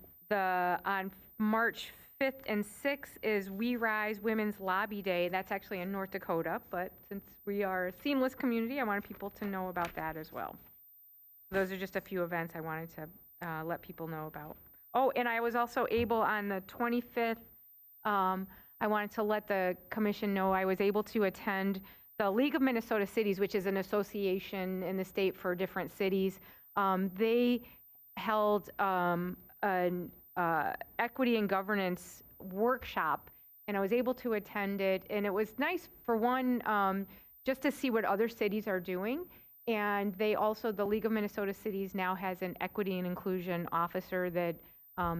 March 5th and 6th is We Rise Women's Lobby Day. That's actually in North Dakota, but since we are a seamless community, I wanted people to know about that as well. Those are just a few events I wanted to let people know about. Oh, and I was also able on the 25th, I wanted to let the commission know I was able to attend the League of Minnesota Cities, which is an association in the state for different cities. They held an equity and governance workshop, and I was able to attend it. And it was nice, for one, just to see what other cities are doing. And they also, the League of Minnesota Cities now has an equity and inclusion officer that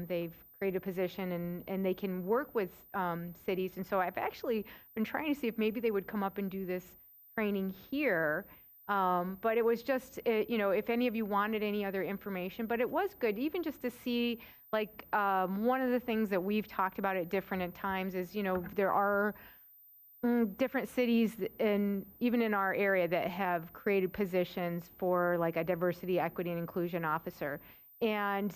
they've created a position, and they can work with cities. And so I've actually been trying to see if maybe they would come up and do this training here. But it was just, if any of you wanted any other information, but it was good, even just to see, like, one of the things that we've talked about at different times is, there are different cities even in our area that have created positions for like a diversity, equity, and inclusion officer. And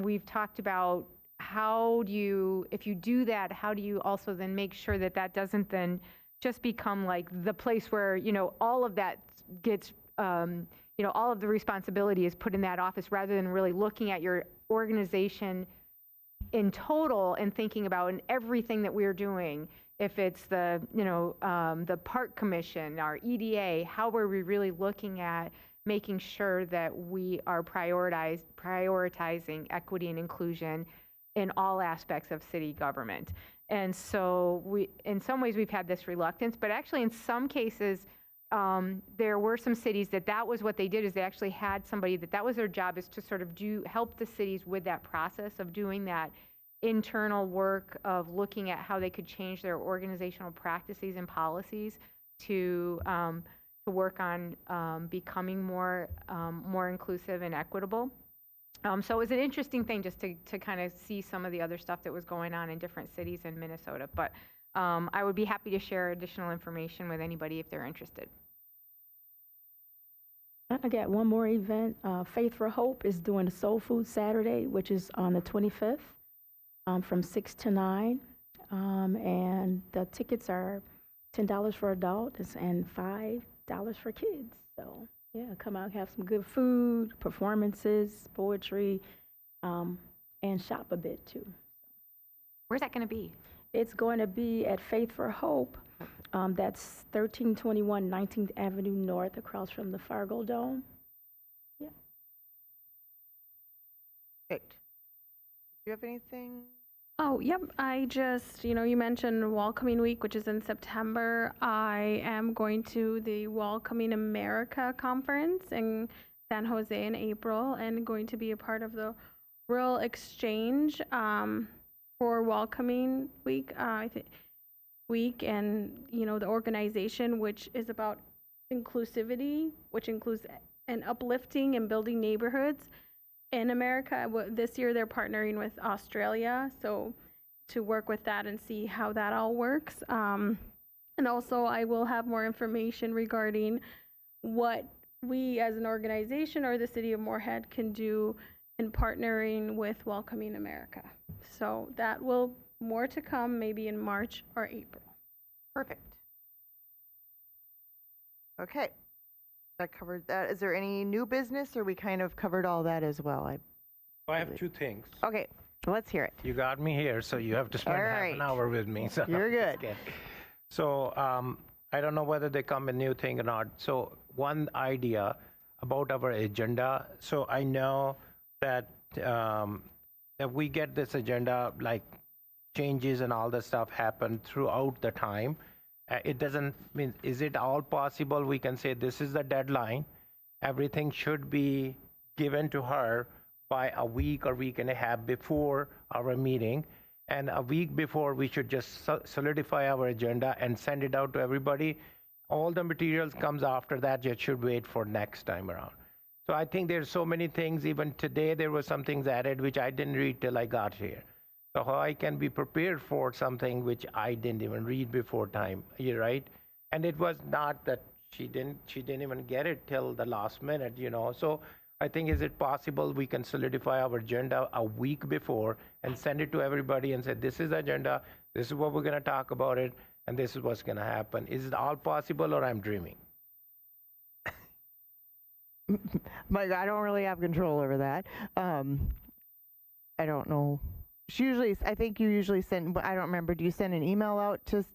we've talked about if you do that, how do you also then make sure that that doesn't then just become like the place where, all of that gets, all of the responsibility is put in that office, rather than really looking at your organization in total and thinking about in everything that we're doing. If it's the Park Commission, our EDA, how are we really looking at making sure that we are prioritizing equity and inclusion in all aspects of city government. And so in some ways, we've had this reluctance, but actually in some cases, there were some cities that was what they did, is they actually had somebody that was their job, is to sort of help the cities with that process of doing that internal work of looking at how they could change their organizational practices and policies to work on becoming more inclusive and equitable. So it was an interesting thing just to kind of see some of the other stuff that was going on in different cities in Minnesota. But I would be happy to share additional information with anybody if they're interested. I got one more event. Faith for Hope is doing a Soul Food Saturday, which is on the 25th from 6 to 9. And the tickets are $10 for adults and $5 for kids. So, yeah, come out, have some good food, performances, poetry, and shop a bit too. Where's that going to be? It's going to be at Faith for Hope. That's 1321 19th Avenue North, across from the Fargo Dome. Yeah. Great. Do you have anything? Oh, yep. I just, you mentioned Welcoming Week, which is in September. I am going to the Welcoming America conference in San Jose in April, and going to be a part of the Rural Exchange for Welcoming Week. And the organization, which is about inclusivity, which includes and uplifting and building neighborhoods in America. This year they're partnering with Australia, so to work with that and see how that all works. And also I will have more information regarding what we as an organization or the city of Moorhead can do in partnering with Welcoming America. So that will more to come, maybe in March or April. Perfect. Okay. That covered that. Is there any new business, or we kind of covered all that as well? I have two things. Okay, let's hear it. You got me here, so you have to spend All half right. an hour with me. So You're I'm just good. kidding. So I don't know whether they come a new thing or not. So one idea about our agenda. So I know that that we get this agenda, like changes and all that stuff happen throughout the time. It doesn't mean, is it all possible we can say this is the deadline, everything should be given to her by a week or week and a half before our meeting, and a week before we should just solidify our agenda and send it out to everybody? All the materials comes after that, just should wait for next time around. So I think there's so many things. Even today there were some things added which I didn't read till I got here. So how I can be prepared for something which I didn't even read before time, you're right? And it was not that she didn't even get it till the last minute, So I think, is it possible we can solidify our agenda a week before and send it to everybody and say, this is the agenda, this is what we're going to talk about it, and this is what's going to happen? Is it all possible, or I'm dreaming? Mike, I don't really have control over that. I don't know. I think you usually send, I don't remember, do you send an email out to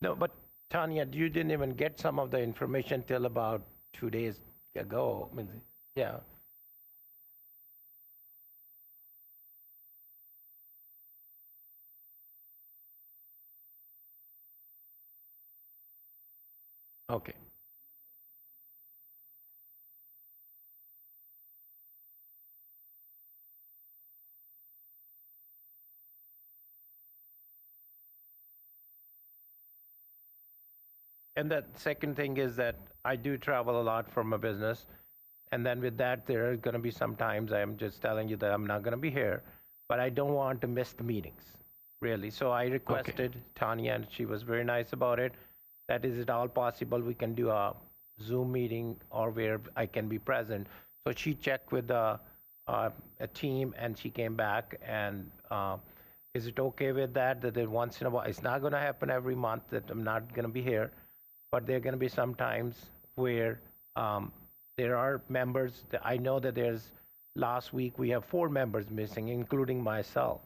No, but Tanya, you didn't even get some of the information till about 2 days ago. I mean, yeah. Okay. And the second thing is that I do travel a lot for my business. And then with that, there are going to be some times I'm just telling you that I'm not going to be here, but I don't want to miss the meetings, really. So I requested Tanya, and she was very nice about it. That is it all possible we can do a Zoom meeting or where I can be present. So she checked with a team, and she came back and is it okay with that? That once in a while, it's not going to happen every month that I'm not going to be here. But there are going to be some times where there are members. I know that last week we have 4 members missing, including myself.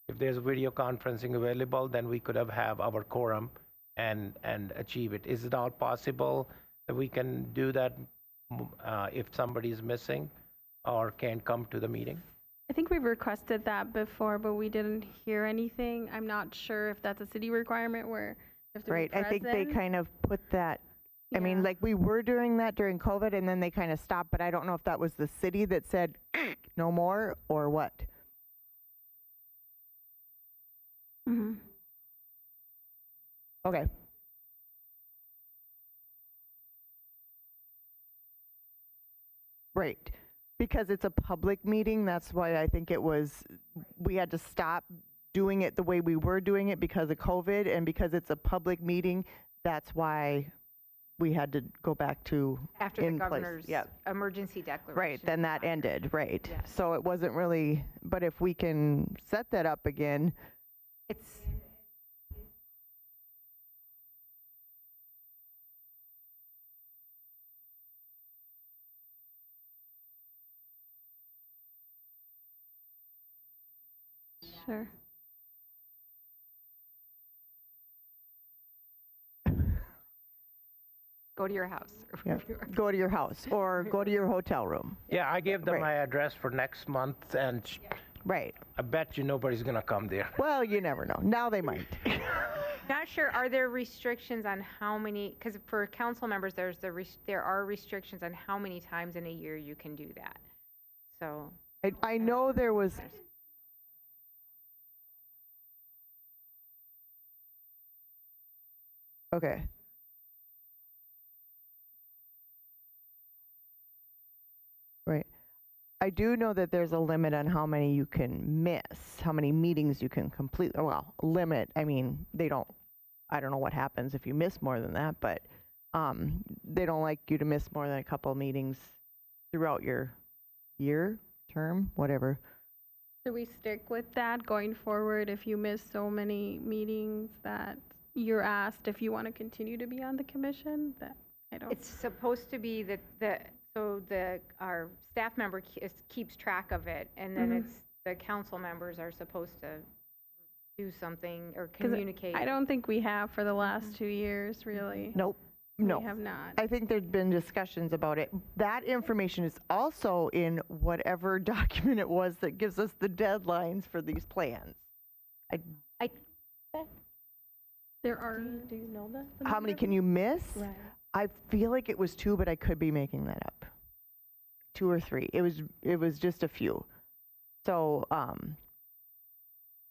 if there's video conferencing available, then we could have our quorum and achieve it. Is it all possible that we can do that if somebody is missing or can't come to the meeting? I think we've requested that before, but we didn't hear anything. I'm not sure if that's a city requirement where you have to Right, be I think they present. kind of put that, I mean, Yeah. like, we were doing that during COVID, and then they kind of stopped, but I don't know if that was the city that said, no more, or what. Mhm. Okay. Right, because it's a public meeting, that's why I think it was, we had to stop doing it the way we were doing it because of COVID, and because it's a public meeting, that's why we had to go back to After the in place. governor's Yep. emergency declaration. Right, then that ended, right. Yes. So it wasn't really, but if we can set that up again, It's, Sure. go to your house. or yeah, wherever you are. go to your house or go to your hotel room. Yeah, I gave them Right. my address for next month, and Right. I bet you nobody's going to come there. Well, you never know. Now they might. Not sure, are there restrictions on how many, because for council members, there are restrictions on how many times in a year you can do that. So, I know there was, okay. Right. I do know that there's a limit on how many you can miss, how many meetings you can complete. Well, limit, I mean, I don't know what happens if you miss more than that, but they don't like you to miss more than a couple of meetings throughout your year, term, whatever. Do we stick with that going forward if you miss so many meetings that you're asked if you want to continue to be on the commission? That I don't. it's supposed to be that our staff member keeps track of it, and then Mhm. it's, the council members are supposed to do something or 'Cause communicate. I don't think we have for the last 2 years, really. Nope, no. We have not. I think there's been discussions about it. That information is also in whatever document it was that gives us the deadlines for these plans. There are. Do you know that? the How many number? can you miss? Right. I feel like it was 2, but I could be making that up. 2 or 3. It was just a few. So,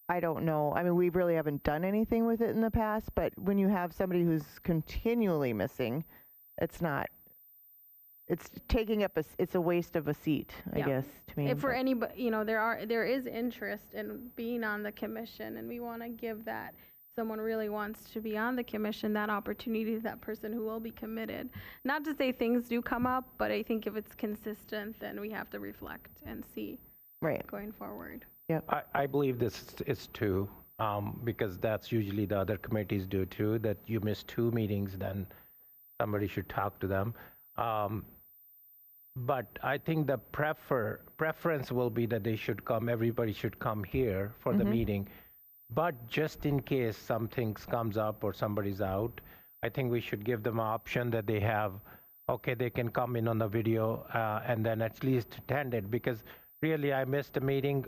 I don't know. I mean, we really haven't done anything with it in the past, but when you have somebody who's continually missing, it's taking up it's a waste of a seat, I Yeah. guess, to me. If for but- anybody, there is interest in being on the commission, and we want to give that. Someone really wants to be on the commission, that opportunity to that person who will be committed. Not to say things do come up, but I think if it's consistent, then we have to reflect and see Right. going forward. I believe this is 2, because that's usually the other committees do too, that you miss 2 meetings, then somebody should talk to them. But I think the preference will be that they should come, everybody should come here for the meeting. But just in case something comes up or somebody's out, I think we should give them an option that they have, okay, they can come in on the video and then at least attend it. Because really, I missed a meeting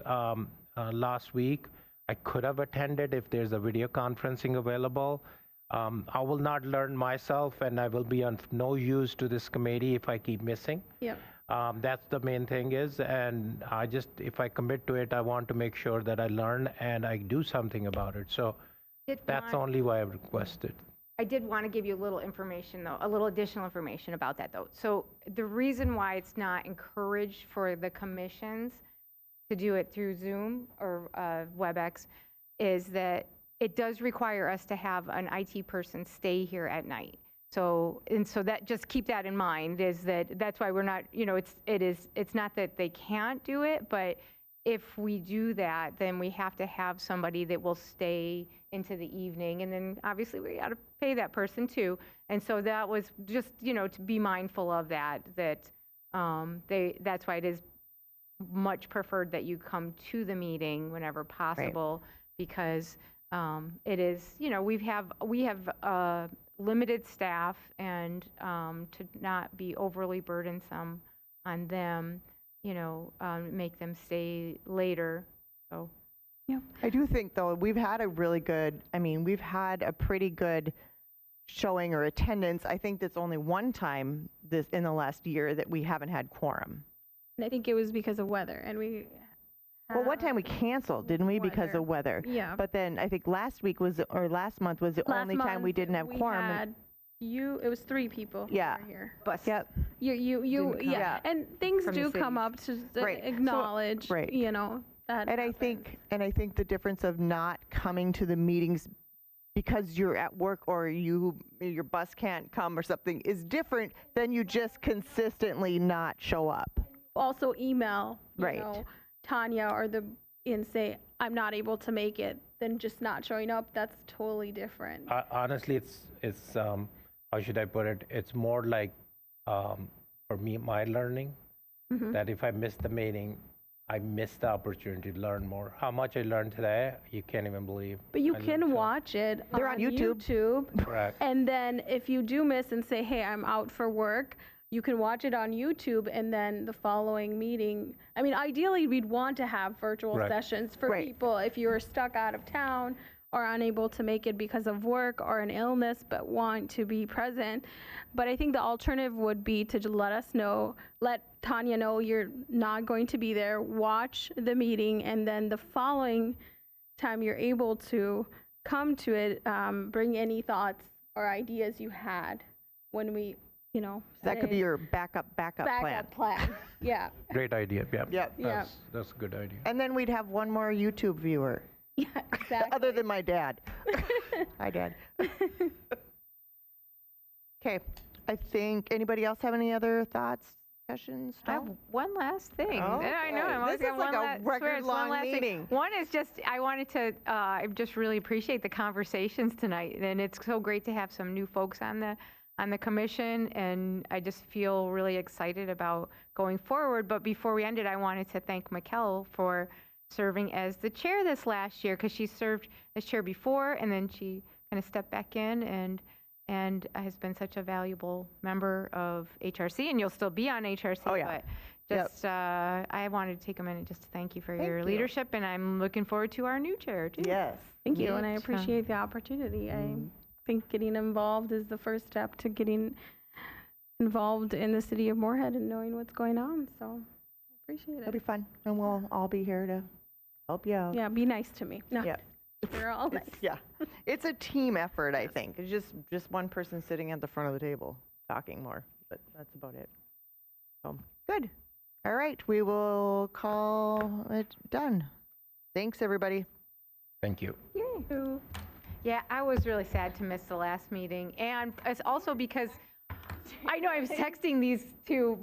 last week. I could have attended if there's a video conferencing available. I will not learn myself, and I will be of no use to this committee if I keep missing. Yep. That's the main thing is, and if I commit to it, I want to make sure that I learn and I do something about it. So that's only why I've requested. I did want to give you a little information, though, a little additional information about that, though. So the reason why it's not encouraged for the commissions to do it through Zoom or WebEx is that it does require us to have an IT person stay here at night. So that, just keep that in mind, is that's why we're not, it's not that they can't do it, but if we do that, then we have to have somebody that will stay into the evening, and then obviously we got to pay that person too. And so that was just, to be mindful of that, that's why it is much preferred that you come to the meeting whenever possible because it is, we have limited staff, and to not be overly burdensome on them, make them stay later. So. I do think, though, we've had a pretty good showing or attendance. I think that's only one time in the last year that we haven't had quorum. And I think it was because of weather, and we. Well, one time we canceled, didn't we, because of weather? Yeah. But then I think last month was the only time we didn't have quorum. It was 3 people who were here. Bus. Yep. Yeah. And things From the do come cities. up to acknowledge, right. that And I think the difference of not coming to the meetings because you're at work or your bus can't come or something is different than you just consistently not show up. Also email, Right. Tanya and say, I'm not able to make it, then just not showing up, that's totally different. Honestly, it's how should I put it? It's more like, for me, my learning, that if I miss the meeting, I missed the opportunity to learn more. How much I learned today, you can't even believe. But you can watch it They're on YouTube. Correct. And then if you do miss and say, hey, I'm out for work, you can watch it on YouTube, and then the following meeting. I mean, ideally, we'd want to have virtual sessions for people if you're stuck out of town or unable to make it because of work or an illness but want to be present. But I think the alternative would be to just let Tanya know you're not going to be there, watch the meeting, and then the following time you're able to come to it, bring any thoughts or ideas you had when we, That could be your backup plan. Yeah. Great idea. Yeah. Yep. That's a good idea. And then we'd have one more YouTube viewer. Yeah, exactly. Other than my dad. Hi, Dad. Okay. I think, anybody else have any other thoughts, discussions? I have one last thing. Oh, I know. I'm always this is got like one a last, swear it's record-long one last thing. meeting. One is just, I wanted to, I just really appreciate the conversations tonight. And it's so great to have some new folks on the commission. And I just feel really excited about going forward. But before we ended, I wanted to thank Mikkel for serving as the chair this last year, because she served as chair before, and then she kind of stepped back in and has been such a valuable member of HRC, and you'll still be on HRC. Oh, yeah. But just, I wanted to take a minute just to thank you for your you. leadership, and I'm looking forward to our new chair, too. Yes. Thank you, and I appreciate the opportunity. I think getting involved is the first step to getting involved in the city of Moorhead and knowing what's going on, so I appreciate It'll it. be fun, and we'll all be here to help you out. Yeah, be nice to me. No, Yeah. we're all nice. It's a team effort, I think. It's just one person sitting at the front of the table talking more, but that's about it. So, good. All right, we will call it done. Thanks, everybody. Thank you. Yay. Yeah, I was really sad to miss the last meeting, and it's also because I know I was texting these two